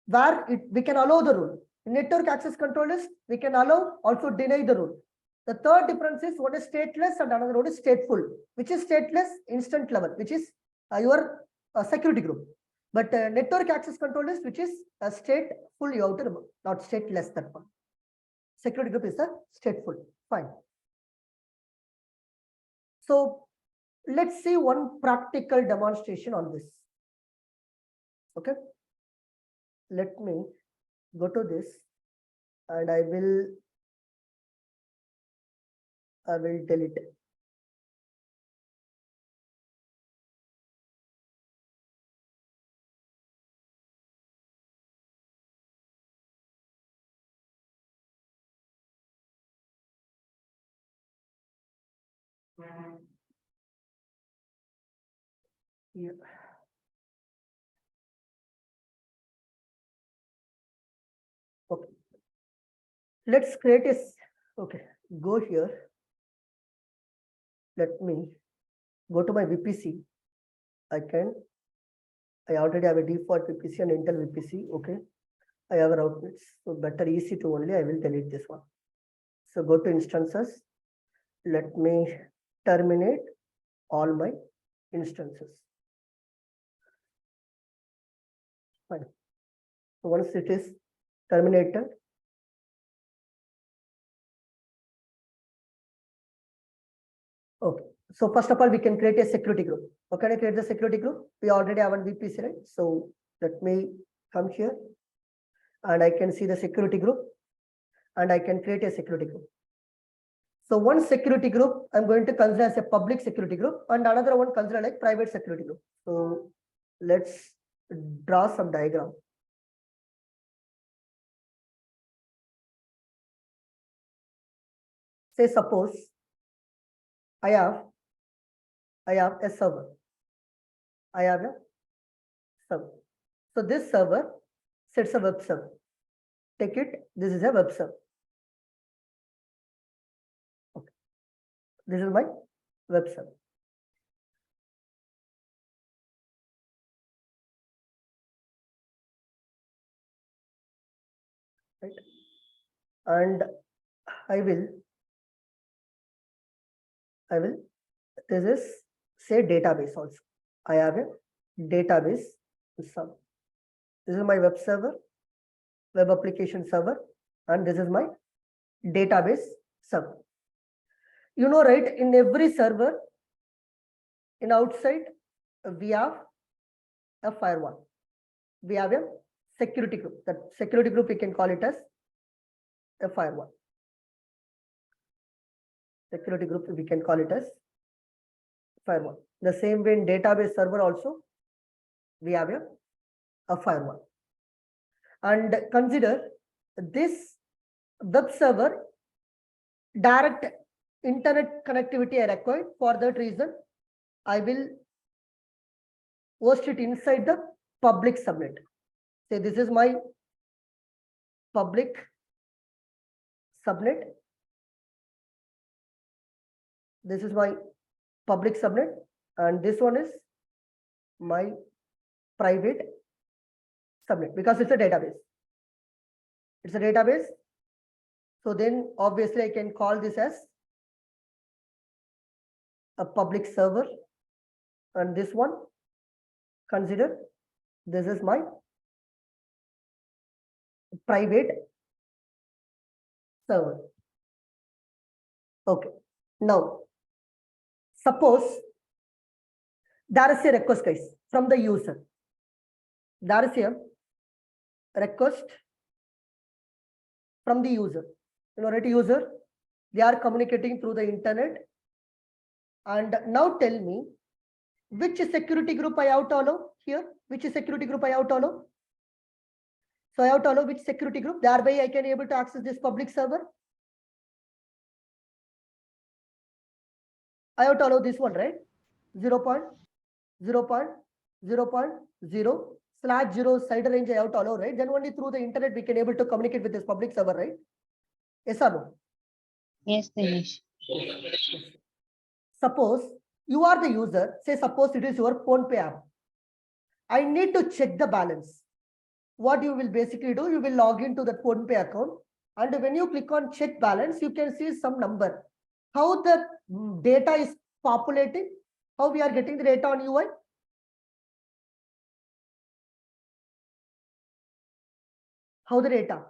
where we can allow the rule. In network access control list, we can allow, also deny the rule. The third difference is one is stateless and another one is stateful. Which is stateless? Instant level, which is your security group. But network access control list, which is a stateful, you have to remember, not stateless, that one. Security group is a stateful. Fine. So let's see one practical demonstration on this. Okay. Let me go to this and I will delete it. Yeah. Okay. Let's create a, okay, go here. Let me go to my VPC. I already have a default VPC and Intel VPC. Okay. I have routers. So better EC2 only. I will delete this one. So go to instances. Let me terminate all my instances. Fine. So once it is terminated, okay. So first of all, we can create a security group. Okay, can I create the security group? We already have one VPC, right? So let me come here and I can see the security group and I can create a security group. So one security group I'm going to consider as a public security group and another one consider like private security group. So let's draw some diagram. Say suppose I have a server. I have a server. So this server sets a web server. Take it, this is a web server. Okay. This is my web server. Right. And I will, this is say database also. I have a database server. This is my web server, web application server, and this is my database server. You know, right? In every server, in outside, we have a firewall. We have a security group. That security group, we can call it as a firewall. Security group, we can call it as firewall. The same way in database server also, we have a firewall. And consider this web server direct internet connectivity I require. For that reason, I will host it inside the public subnet. Say this is my public subnet. This is my public subnet, and this one is my private subnet because it's a database. It's a database. So then obviously I can call this as a public server, and this one, consider this is my private server. Okay. Now, suppose there is a request, guys, from the user. There is a request from the user. You know, right, user, they are communicating through the internet. And now tell me, which security group I have to allow here? Which security group I have to allow? So I have to allow which security group? Thereby I can able to access this public server. I have to allow this one, right? 0.0.0.0/0 cider range I have to allow, right? Then only through the internet we can able to communicate with this public server, right? Yes or no? Yes, Dinesh. Suppose you are the user, say suppose it is your PhonePe app. I need to check the balance. What you will basically do, you will log into the PhonePe account, and when you click on check balance, you can see some number. How the data is populating, how we are getting the data on UI. How the data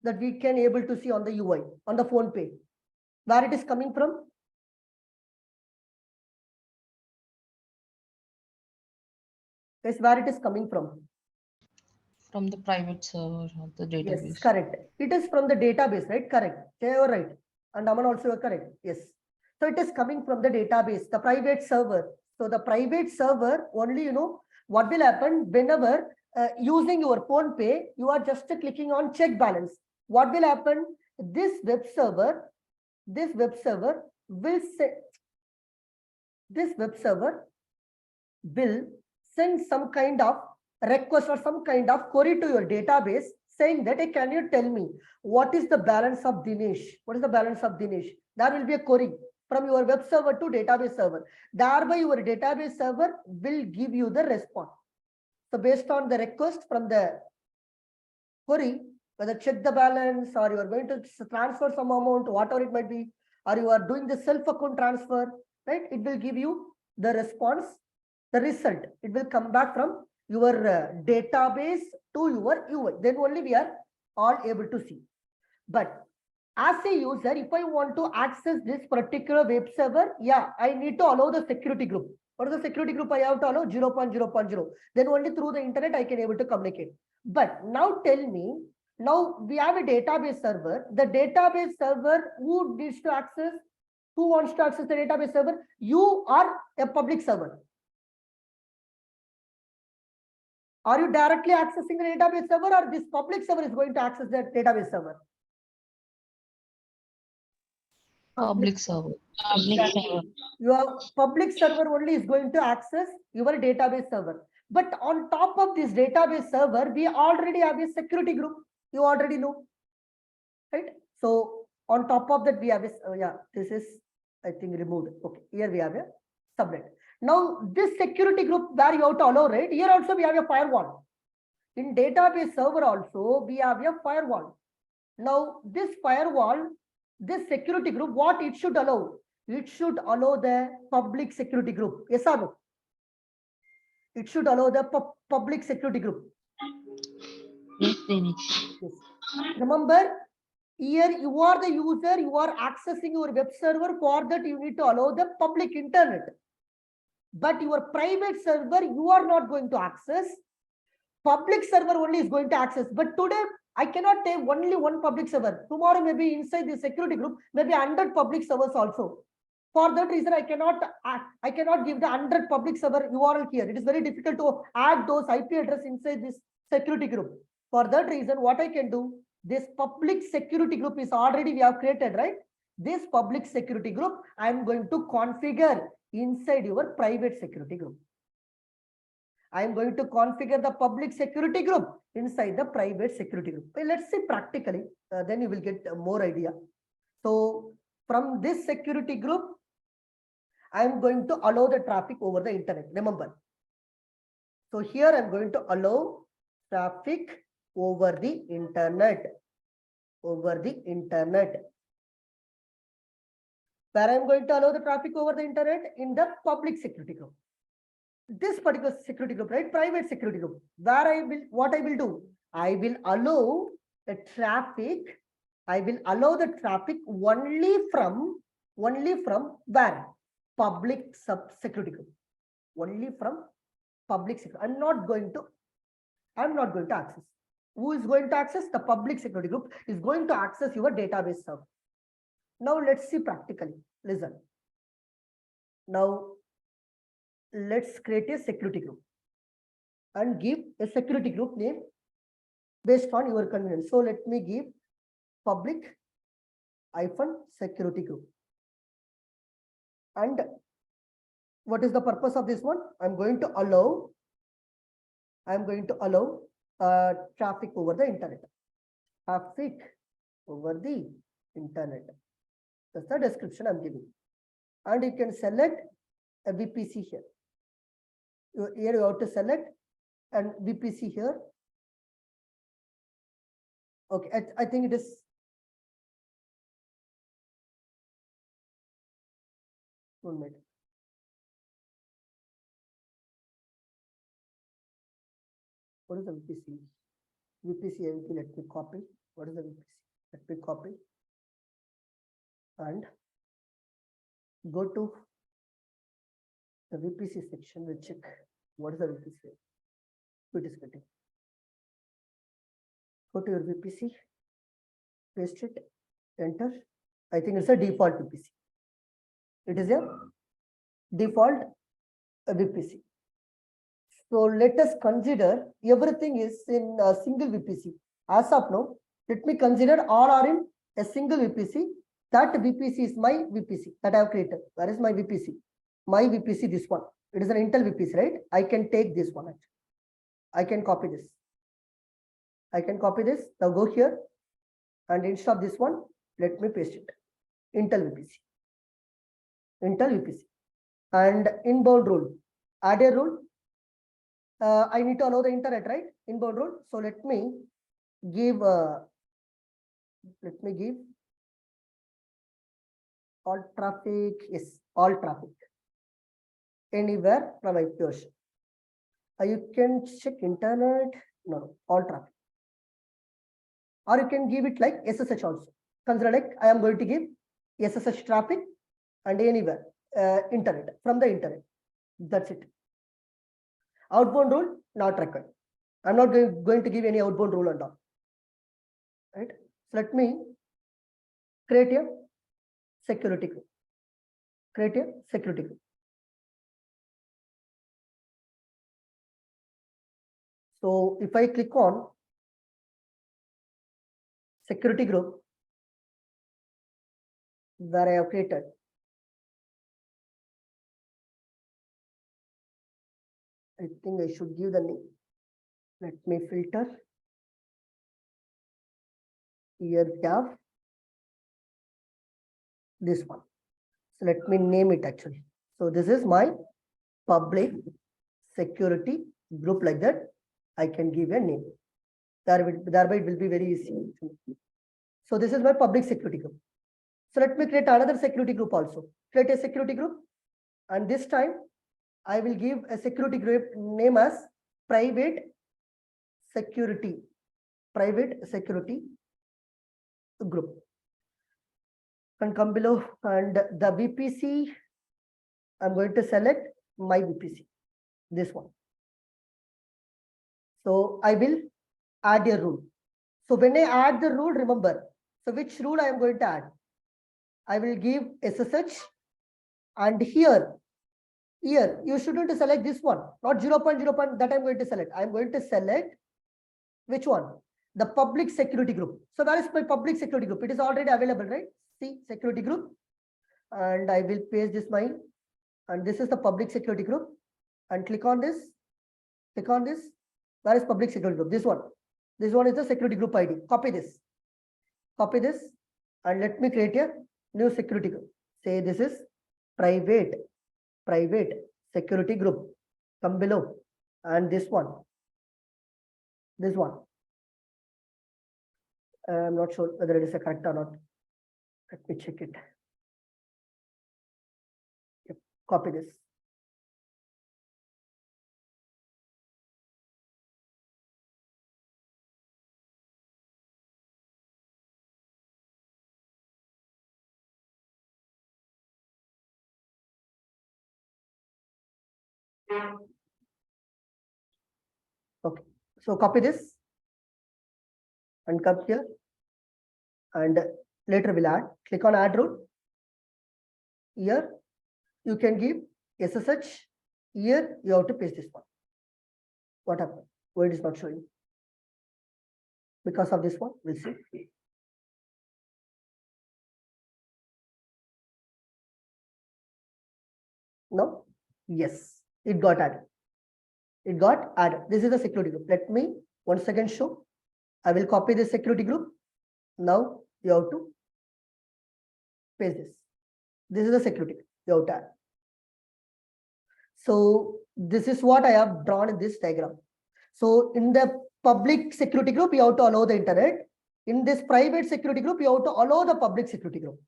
that we can able to see on the UI, on the PhonePe, where it is coming from? Yes, where it is coming from? From the private server or the database. Yes, correct. It is from the database, right? Correct. Yeah, you're right. And Aman also you're correct. Yes. So it is coming from the database, the private server. So the private server only, you know, what will happen whenever using your PhonePe, you are just clicking on check balance. What will happen? This web server will say, this web server will send some kind of request or some kind of query to your database saying that, hey, can you tell me what is the balance of Dinesh? What is the balance of Dinesh? There will be a query from your web server to database server. Thereby your database server will give you the response. So based on the request from the query, whether check the balance or you are going to transfer some amount, whatever it might be, or you are doing the self account transfer, right? It will give you the response, the result. It will come back from your database to your UI. Then only we are all able to see. But as a user, if I want to access this particular web server, yeah, I need to allow the security group. What is the security group I have to allow? 0.0.0. Then only through the internet I can able to communicate. But now tell me, now we have a database server. The database server, who needs to access? Who wants to access the database server? You are a public server. Are you directly accessing the database server, or this public server is going to access the database server? Public server. Public server. Your public server only is going to access your database server. But on top of this database server, we already have a security group. You already know, right? So on top of that, we have a, this is, I think, removed. Okay, here we have a subnet. Now this security group where you have to allow, right? Here also we have a firewall. In database server also, we have a firewall. Now this firewall, this security group, what it should allow? It should allow the public security group. Yes or no? It should allow the public security group. Yes, Dinesh. Yes. Remember, here you are the user, you are accessing your web server. For that, you need to allow the public internet. But your private server, you are not going to access. Public server only is going to access. But today, I cannot take only one public server. Tomorrow, maybe inside the security group, maybe 100 public servers also. For that reason, I cannot give the 100 public server URL here. It is very difficult to add those IP address inside this security group. For that reason, what I can do, this public security group is already we have created, right? This public security group, I am going to configure inside your private security group. I am going to configure the public security group inside the private security group. Well, let's see practically, then you will get more idea. So from this security group, I am going to allow the traffic over the internet. Remember. So here I am going to allow traffic over the internet. Over the internet. Where I am going to allow the traffic over the internet? In the public security group. This particular security group, right? Private security group. Where what I will do? I will allow the traffic. I will allow the traffic only from where? Public security group. Only from public security. I'm not going to access. Who is going to access? The public security group is going to access your database server. Now let's see practically. Listen. Now let's create a security group and give a security group name based on your convenience. So let me give public -security group. And what is the purpose of this one? I'm going to allow traffic over the internet. Traffic over the internet. That's the description I'm giving. And you can select a VPC here. Here you have to select an VPC here. Okay, I think it is. One minute. What is the VPC? VPC, let me copy. What is the VPC? Let me copy. And go to the VPC section. We'll check what is the VPC. It is getting. Go to your VPC, paste it, enter. I think it's a default VPC. It is a default VPC. So let us consider everything is in a single VPC. As of now, let me consider all are in a single VPC. That VPC is my VPC that I have created. Where is my VPC? My VPC, this one. It is an Intel VPC, right? I can take this one. I can copy this. I can copy this. Now go here and instead of this one, let me paste it. Intel VPC. Intel VPC. And inbound rule. Add a rule. I need to allow the internet, right? Inbound rule. So let me give all traffic. Yes, all traffic. Anywhere from IP version. You can check internet. No, all traffic. Or you can give it like SSH also. Consider like I am going to give SSH traffic and anywhere internet from the internet. That's it. Outbound rule not required. I'm not going to give any outbound rule and all. Right. So let me create a security group. create a security group. So if I click on security group where I have created, I think I should give the name. Let me filter. Here we have this one. So let me name it actually. So this is my public security group, like that. I can give a name. Thereby it will be very easy. So this is my public security group. So let me create another security group also. Create a security group. And this time I will give a security group name as private security group. And come below, and the VPC, I'm going to select my VPC, this one. So I will add a rule. So when I add the rule, remember, so which rule I am going to add? I will give SSH, and here you shouldn't select this one, not 0.0 that I'm going to select. I'm going to select which one? The public security group. So where is my public security group? It is already available, right? See, security group, and I will paste this mine, and this is the public security group, and click on this. Where is public security group? This one is the security group ID. Copy this, and let me create a new security group. Say this is private security group. Come below, and this one. I'm not sure whether it is correct or not. Let me check it. Yep. Copy this. Okay, so copy this and come here, and later we'll add. Click on add rule. Here you can give SSH. Here you have to paste this one. What happened? Why it is not showing? Because of this one, we'll see. No? Yes, it got added. This is the security group. Let me once again show. I will copy this security group. Now you have to paste this. This is the security group. You have to add. So this is what I have drawn in this diagram. So in the public security group, you have to allow the internet. In this private security group, you have to allow the public security group.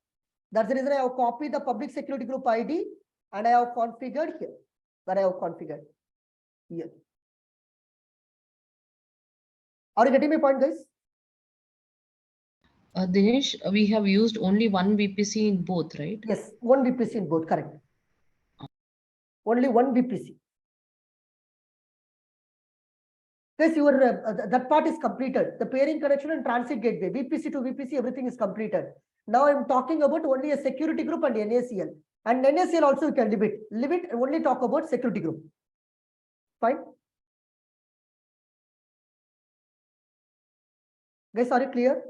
That's the reason I have copied the public security group ID, and I have configured here. Where I have configured here. Are you getting my point, guys? Dinesh, we have used only one VPC in both, right? Yes, one VPC in both, correct. Only one VPC. Guys, your that part is completed. The pairing connection and transit gateway, VPC to VPC, everything is completed. Now I'm talking about only a security group and NACL. And NACL also you can leave it, only talk about security group. Fine. Guys, are you clear?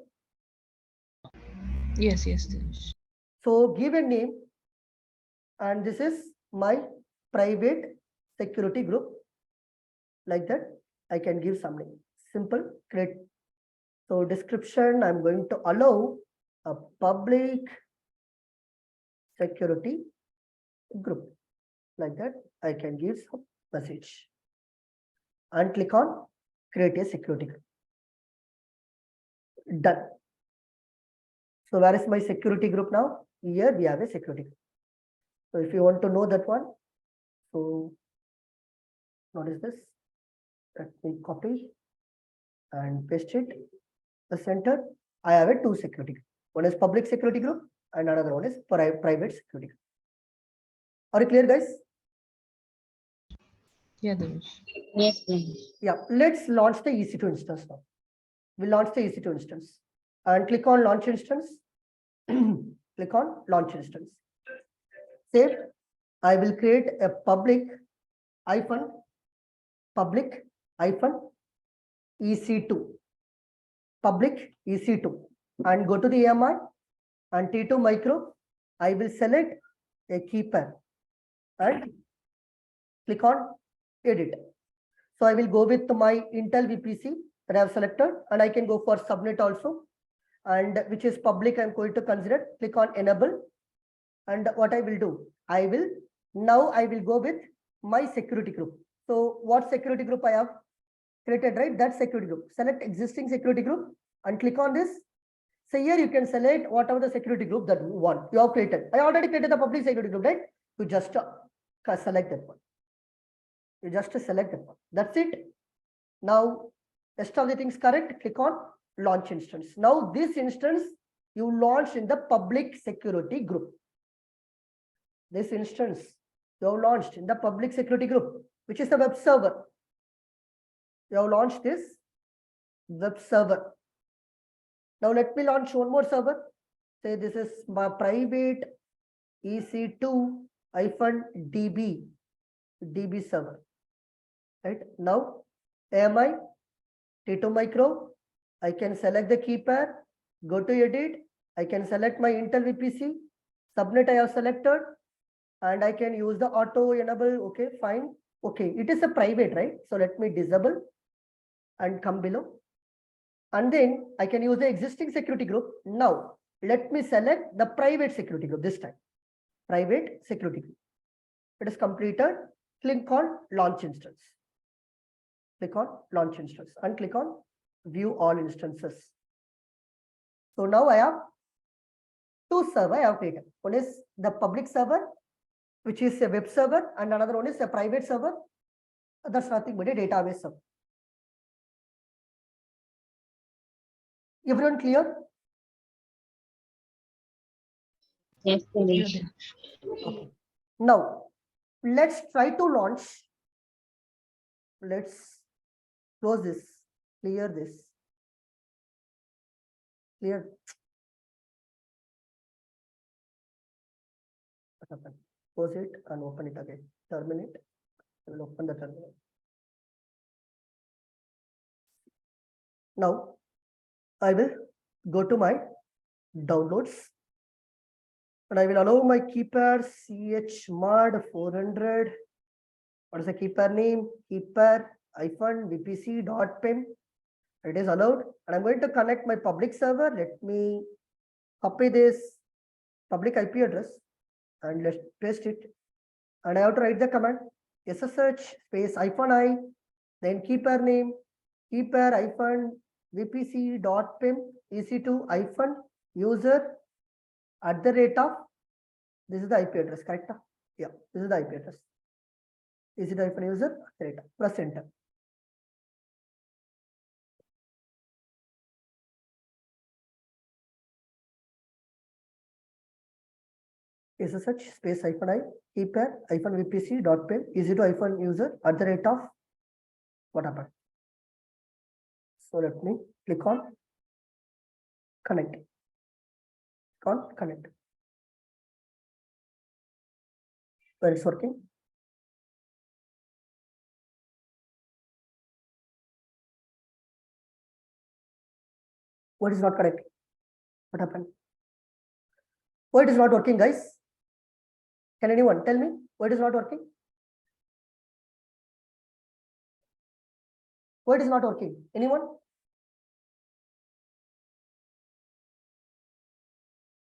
Yes, Dinesh. So give a name, and this is my private security group. Like that, I can give some name. Simple, create. So description, I'm going to allow a public security group. Like that, I can give some message. And click on create a security group. Done. So where is my security group now? Here we have a security group. So if you want to know that one, so what is this? Let me copy and paste it. The center, I have a two security group. One is public security group and another one is private security group. Are you clear, guys? Yeah, Dinesh. Yes, Dinesh. Yeah, let's launch the EC2 instance now. We'll launch the EC2 instance and click on launch instance. Click on launch instance. Save. I will create a public EC2, public EC2, and go to the AMI and T2 micro. I will select a keeper and click on edit. So I will go with my Intel VPC that I have selected, and I can go for subnet also, and which is public. I'm going to consider, click on enable. And what I will do, I will go with my security group. So what security group I have created, right? That security group. Select existing security group and click on this. So here you can select whatever the security group that you want. You have created. I already created the public security group, right? You just select that one. You just select that one. That's it. Now, rest of the things correct. Click on launch instance. Now this instance you launch in the public security group. This instance you have launched in the public security group, which is the web server. You have launched this web server. Now let me launch one more server. Say this is my private EC2-DB server. Right now, AMI T2 micro. I can select the keeper. Go to edit. I can select my Intel VPC. Subnet I have selected, and I can use the auto enable. Okay, fine. Okay, it is a private, right? So let me disable and come below. And then I can use the existing security group. Now, let me select the private security group this time. Private security group. It is completed. Click on launch instance. Click on launch instance and click on view all instances. So now I have two servers I have created. One is the public server, which is a web server, and another one is a private server. That's nothing but a database server. Everyone clear? Yes, Dinesh. Okay. Now, let's try to launch. Let's close this, clear this. Clear. What happened? Close it and open it again. Terminate. I will open the terminal. Now, I will go to my downloads. And I will allow my keeper chmod 400. What is the keeper name? Keeper-vpc.pem. It is allowed. And I'm going to connect my public server. Let me copy this public IP address and let's paste it. And I have to write the command SSH space -i, then keeper name, keeper-vpc.pem ec2-user @ this is the IP address, correct? Yeah, this is the IP address. ec2-user @ press enter. SSH space -i keeper-vpc.pem ec2-user @ what happened? So let me click on connect. Click on connect. Where it's working. What is not correct? What happened? Why it is not working, guys? Can anyone tell me why it is not working? Why it is not working? Anyone?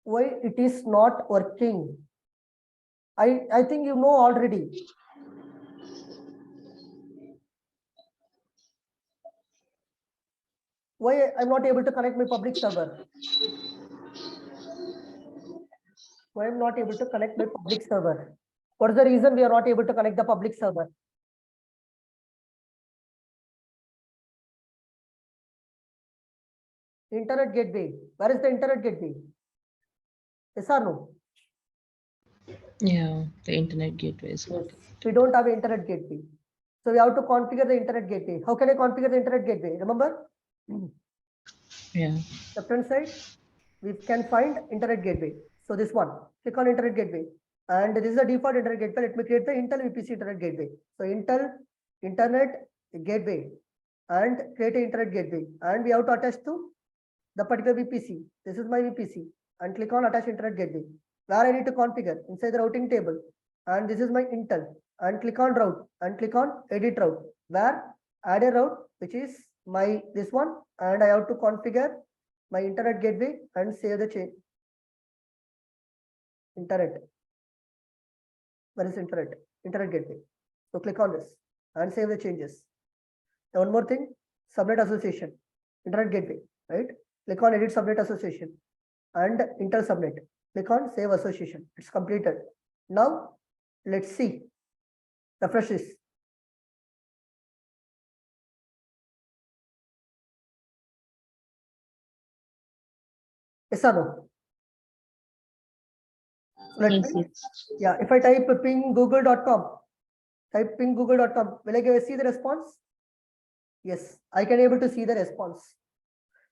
Why it is not working? I think you know already. Why I'm not able to connect my public server? Why I'm not able to connect my public server? What is the reason we are not able to connect the public server? Internet gateway. Where is the internet gateway? Yes or no? Yeah, the internet gateway is not. Yes. We don't have internet gateway. So we have to configure the internet gateway. How can I configure the internet gateway? Remember? Yeah. Left hand side, we can find internet gateway. So this one, click on internet gateway. And this is the default internet gateway. Let me create the Intel VPC internet gateway. So Intel internet gateway and create an internet gateway. And we have to attach to the particular VPC. This is my VPC and click on attach internet gateway where I need to configure inside the routing table. And this is my Intel and click on route and click on edit route where add a route, which is my this one. And I have to configure my internet gateway and save the change. Internet. Where is internet? Internet gateway. So click on this and save the changes. Now one more thing, subnet association, internet gateway, right? Click on edit subnet association and Intel subnet. Click on save association. It's completed. Now let's see. Refresh this. Yes or no? Let Yes, me, yes. yeah, if I type ping google.com, type ping google.com, will I see the response? Yes, I can able to see the response.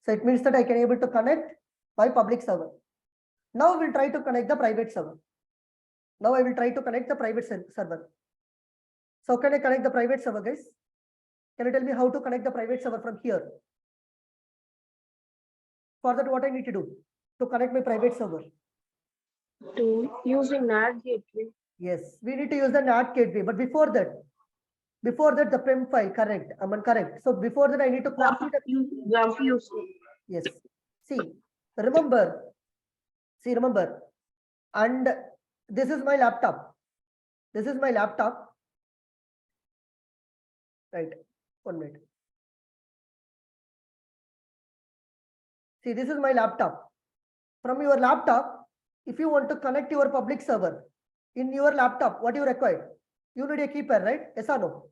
So it means that I can able to connect my public server. Now we'll try to connect the private server. Now I will try to connect the private server. So can I connect the private server, guys? Can you tell me how to connect the private server from here? For that, what I need to do to connect my private server? To using NAT gateway. Yes, we need to use the NAT gateway. But before that, the PIM file, correct? Correct. So before that, I need to copy the. Yes. See, remember. And this is my laptop. This is my laptop. Right. 1 minute. See, this is my laptop. From your laptop, if you want to connect your public server in your laptop, what you require? You need a key pair, right? Yes or no?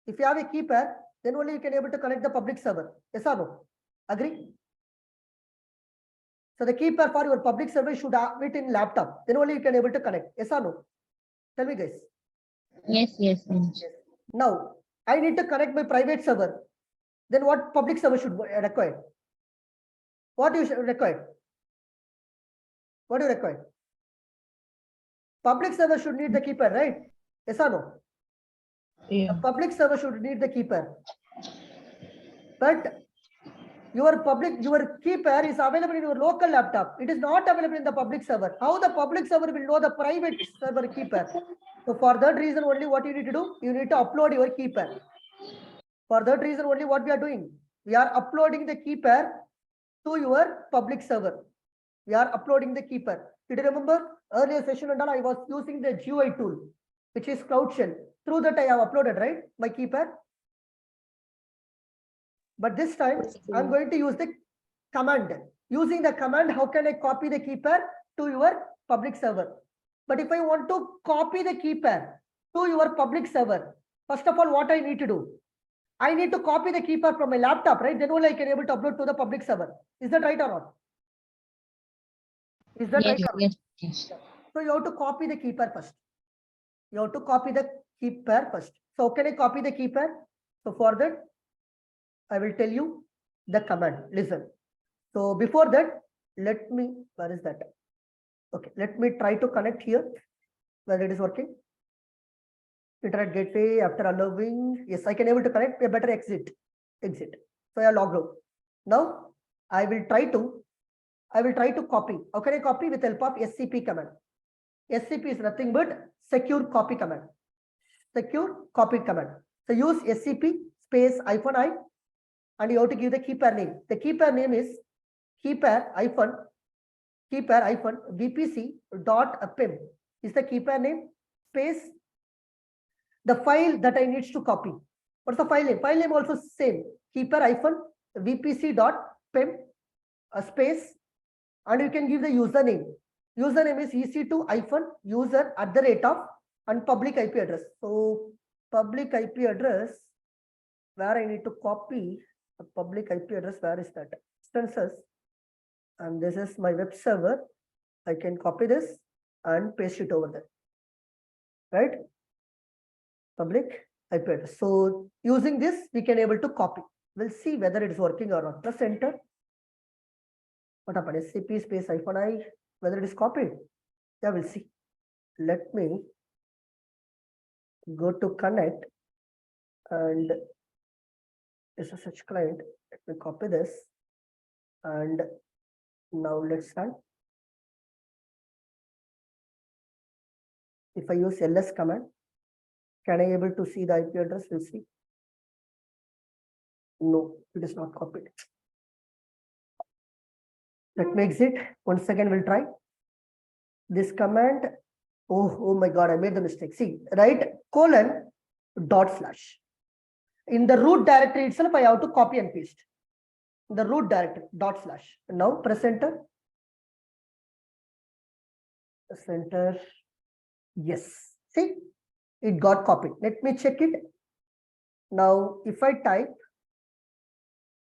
If you have a key pair, then only you can able to connect the public server. Yes or no? Agree? So the key pair for your public server should have it in laptop. Then only you can able to connect. Yes or no? Tell me, guys. Yes, yes, yes. Now I need to connect my private server. Then what public server should require? What you should require? What do you require? Public server should need the key pair, right? Yes or no? Yeah. The public server should need the key pair. But your key pair is available in your local laptop. It is not available in the public server. How the public server will know the private server key pair? So for that reason only, what you need to do? You need to upload your key pair. For that reason only, what we are doing? We are uploading the key pair to your public server. We are uploading the key pair. Did you remember earlier session and all, I was using the GUI tool, which is Cloud Shell. Through that I have uploaded, right, my key pair. But this time I'm going to use the command. Using the command, how can I copy the key pair to your public server? But if I want to copy the key pair to your public server, first of all, what I need to do? I need to copy the key pair from my laptop, right? Then only I can able to upload to the public server. Is that right or not? Is that Yes, right? yes, yes. So you have to copy the key pair first. You have to copy the key pair first. So can I copy the key pair? So for that, I will tell you the command. Listen. So before that, where is that? Okay, let me try to connect here, whether it is working. Internet gateway, after allowing, yes, I can able to connect. A better exit. So I log out. Now I will try to copy. How can I copy? With help of SCP command. SCP is nothing but secure copy command. Secure copy command. So use SCP space -i, and you have to give the key pair name. The key pair name is key pair VPC.pim is the key pair name, space the file that I need to copy. What's the file name? File name also same, key pair VPC.pim space, and you can give the username. Username is EC2-user @ and public IP address. So public IP address, where I need to copy a public IP address, where is that? Instances, and this is my web server. I can copy this and paste it over there, right? Public IP address. So using this, we can able to copy. We'll see whether it is working or not. Press enter. What happened? SCP space -i, whether it is copied. Yeah, we'll see. let me go to connect and SSH client. Let me copy this and now let's run. If I use ls command, can I able to see the IP address? We'll see. No, it is not copied. Let me exit. Once again, we'll try this command. Oh my God, I made the mistake. See, right, colon dot slash. In the root directory itself, I have to copy and paste. In the root directory dot slash. Now press enter. Press enter. Yes. See, it got copied. Let me check it. Now, if I type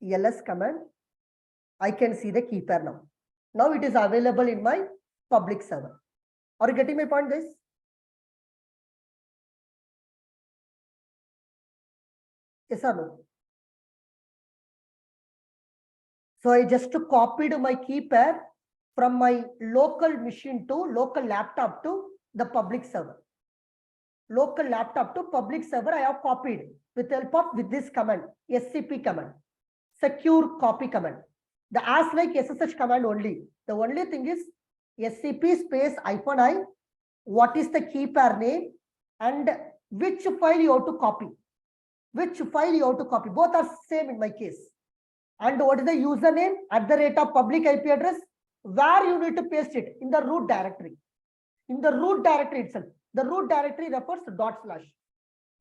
ls command, I can see the key pair now. Now it is available in my public server. Are you getting my point, guys? Yes or no? So I just copied my key pair from my local machine to local laptop to the public server. Local laptop to public server, I have copied with help of with this command, SCP command, secure copy command. The as like SSH command only. The only thing is SCP space -I, what is the key pair name and which file you have to copy. Which file you have to copy. Both are same in my case. And what is the username at the rate of public IP address, where you need to paste it in the root directory. In the root directory itself. The root directory refers to dot slash.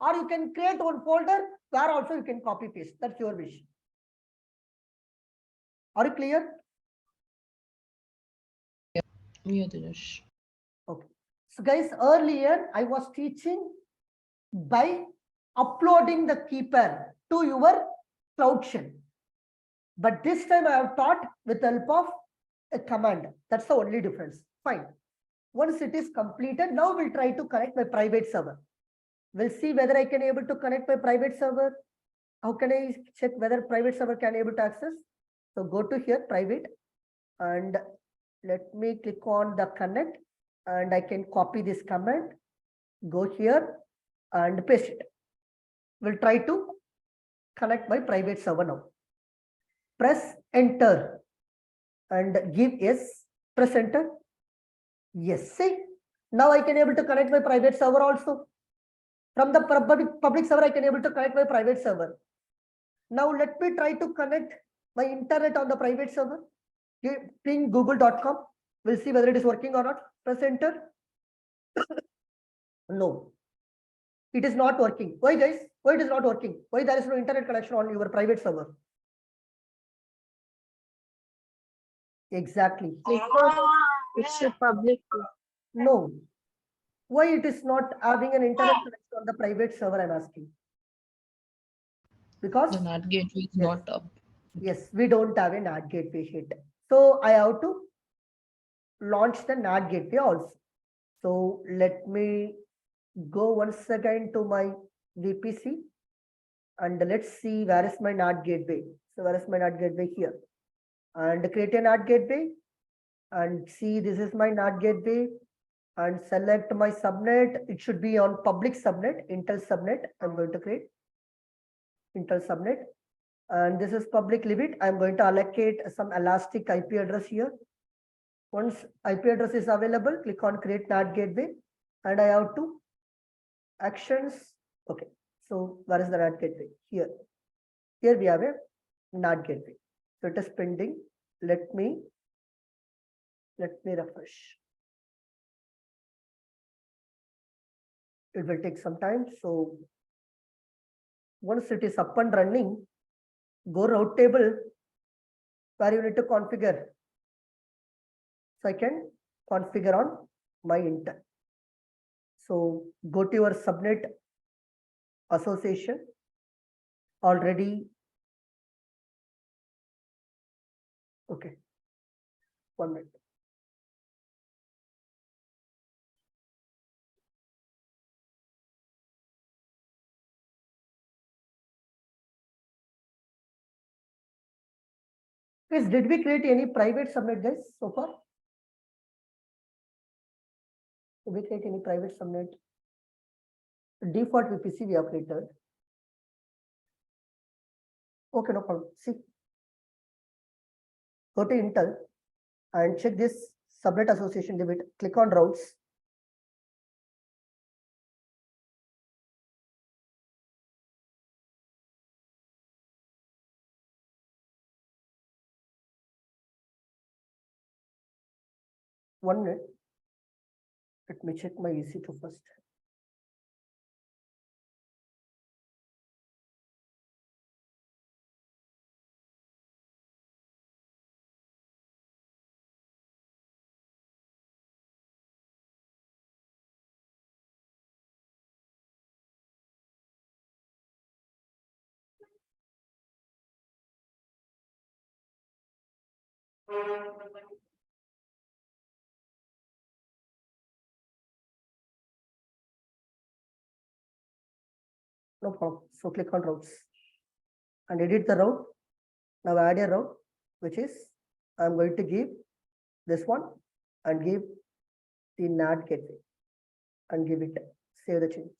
Or you can create one folder where also you can copy paste. That's your wish. Are you clear? Yeah, Dinesh. Okay. So guys, earlier I was teaching by uploading the key pair to your Cloud Shell. But this time I have taught with the help of a command. That's the only difference. Fine. Once it is completed, now we'll try to connect my private server. We'll see whether I can able to connect my private server. How can I check whether private server can able to access? So go to here, private, and let me click on the connect, and I can copy this command, go here and paste it. We'll try to connect my private server now. Press enter and give yes, press enter. Yes, see, now I can able to connect my private server also. From the public server, I can able to connect my private server. Now let me try to connect my internet on the private server. Ping google.com. We'll see whether it is working or not. Press enter. No, it is not working. Why, guys? Why it is not working? Why there is no internet connection on your private server? Exactly. Because it's a public. No. Why it is not having an internet connection on the private server, I'm asking. Because The NAT gateway is yes, not up. yes, we don't have a NAT gateway yet. So I have to launch the NAT gateway also. So let me go once again to my VPC and let's see where is my NAT gateway. So where is my NAT gateway? Here. And create a NAT gateway and see this is my NAT gateway and select my subnet. It should be on public subnet, Intel subnet. I'm going to create Intel subnet. And this is public limit. I'm going to allocate some elastic IP address here. Once IP address is available, click on create NAT gateway and I have to actions. Okay. So where is the NAT gateway? Here. Here we have a NAT gateway. So it is pending. Let me refresh. It will take some time. So once it is up and running, go route table where you need to configure. So I can configure on my Intel. So go to your subnet association already. Okay. 1 minute. Guys, did we create any private subnet, guys, so far? we create any private subnet, default VPC we have created. Okay, no problem. See, go to Intel and check this subnet association limit. Click on routes. One minute. Let me check my EC2 first. No problem. So click on routes and edit the route. Now add a route, which is I'm going to give this one and give the NAT gateway and give it, save the changes.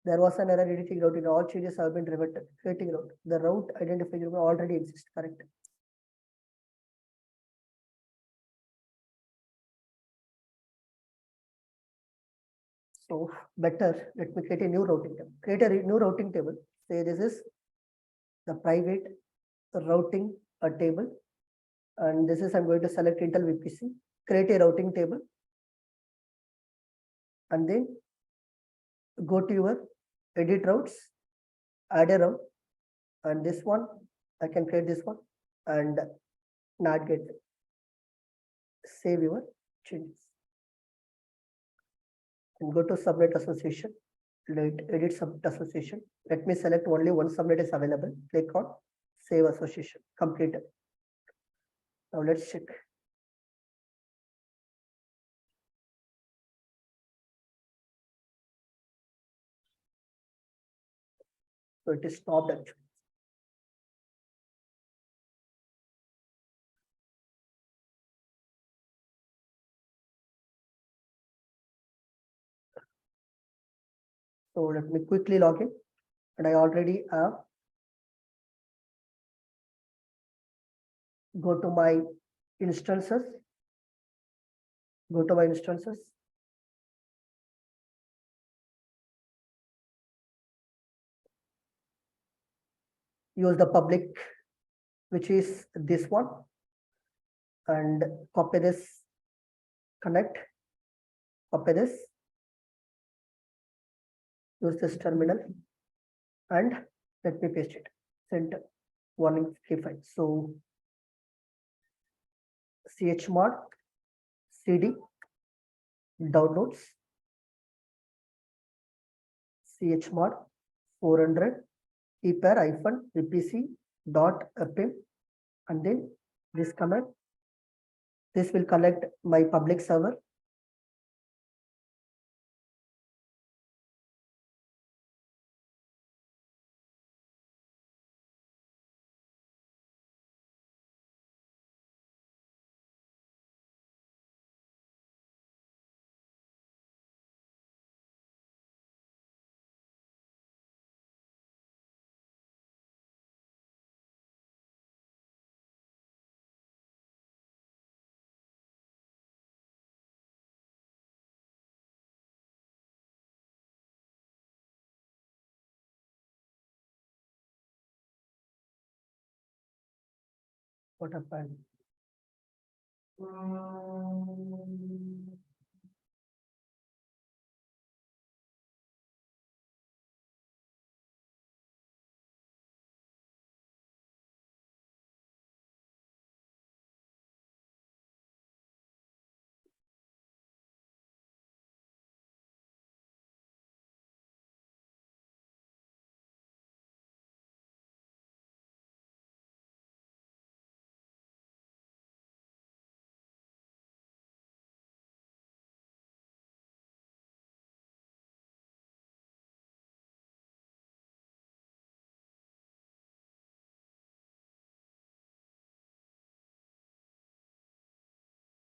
There was an error editing route in all changes have been reverted. Creating route. The route identifier already exists, correct? So better, let me create a new routing table. Create a new routing table. Say this is the private routing table. And this is I'm going to select Intel VPC, create a routing table. And then go to your edit routes, add a route. And this one, I can create this one and NAT gateway. Save your changes. And go to subnet association, edit subnet association. Let me select only one subnet is available. Click on save association, completed. Now let's check. So it is stopped actually. So let me quickly log in, and I already have. Go to my instances. Go to my instances. Use the public, which is this one, and copy this, connect, copy this, use this terminal, and let me paste it. Center warning key file. So chmod cd downloads chmod 400 keeper -vpc .pim, and then this command. This will collect my public server. What happened?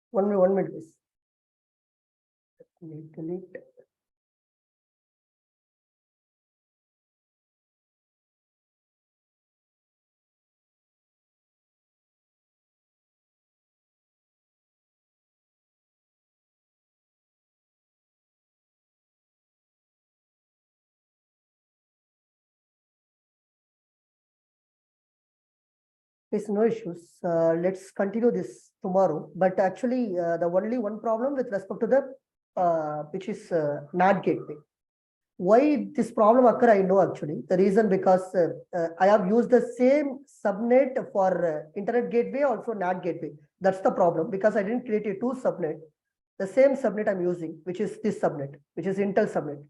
One minute, please. Delete. There's no issues. Let's continue this tomorrow. But actually, the only one problem with respect to the which is NAT gateway. Why this problem occur, I know actually. The reason because I have used the same subnet for internet gateway, also NAT gateway. That's the problem because I didn't create a two subnet. The same subnet I'm using, which is this subnet, which is Intel subnet.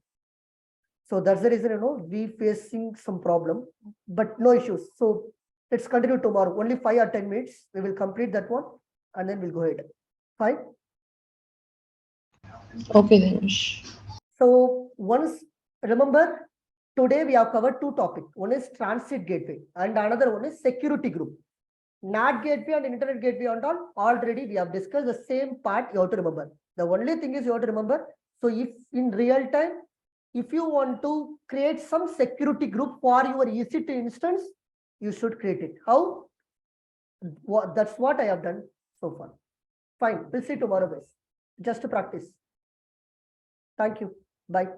So that's the reason, we facing some problem, but no issues. So let's continue tomorrow. Only 5 or 10 minutes. We will complete that one and then we'll go ahead. Fine. Okay, Dinesh. So once, remember, today we have covered two topics. One is transit gateway and another one is security group. NAT gateway and internet gateway and all, already we have discussed the same part you have to remember. The only thing is you have to remember. So if in real time, if you want to create some security group for your EC2 instance, you should create it. How? That's what I have done so far. Fine. We'll see tomorrow, guys. Just to practice. Thank you. Bye.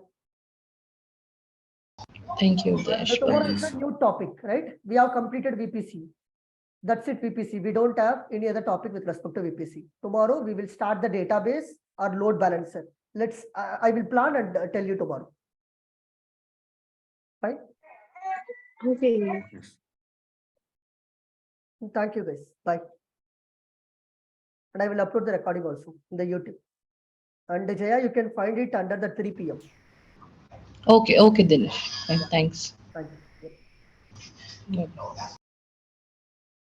Thank you, Dinesh. Tomorrow is a new topic, right? We have completed VPC. That's it, VPC. We don't have any other topic with respect to VPC. Tomorrow we will start the database or load balancer. I will plan and tell you tomorrow. Fine. Okay. Yes. Thank you, guys. Bye. And I will upload the recording also in the YouTube. And Jaya, you can find it under the 3 p.m. Okay, Dinesh. Thanks. Thank you. Bye.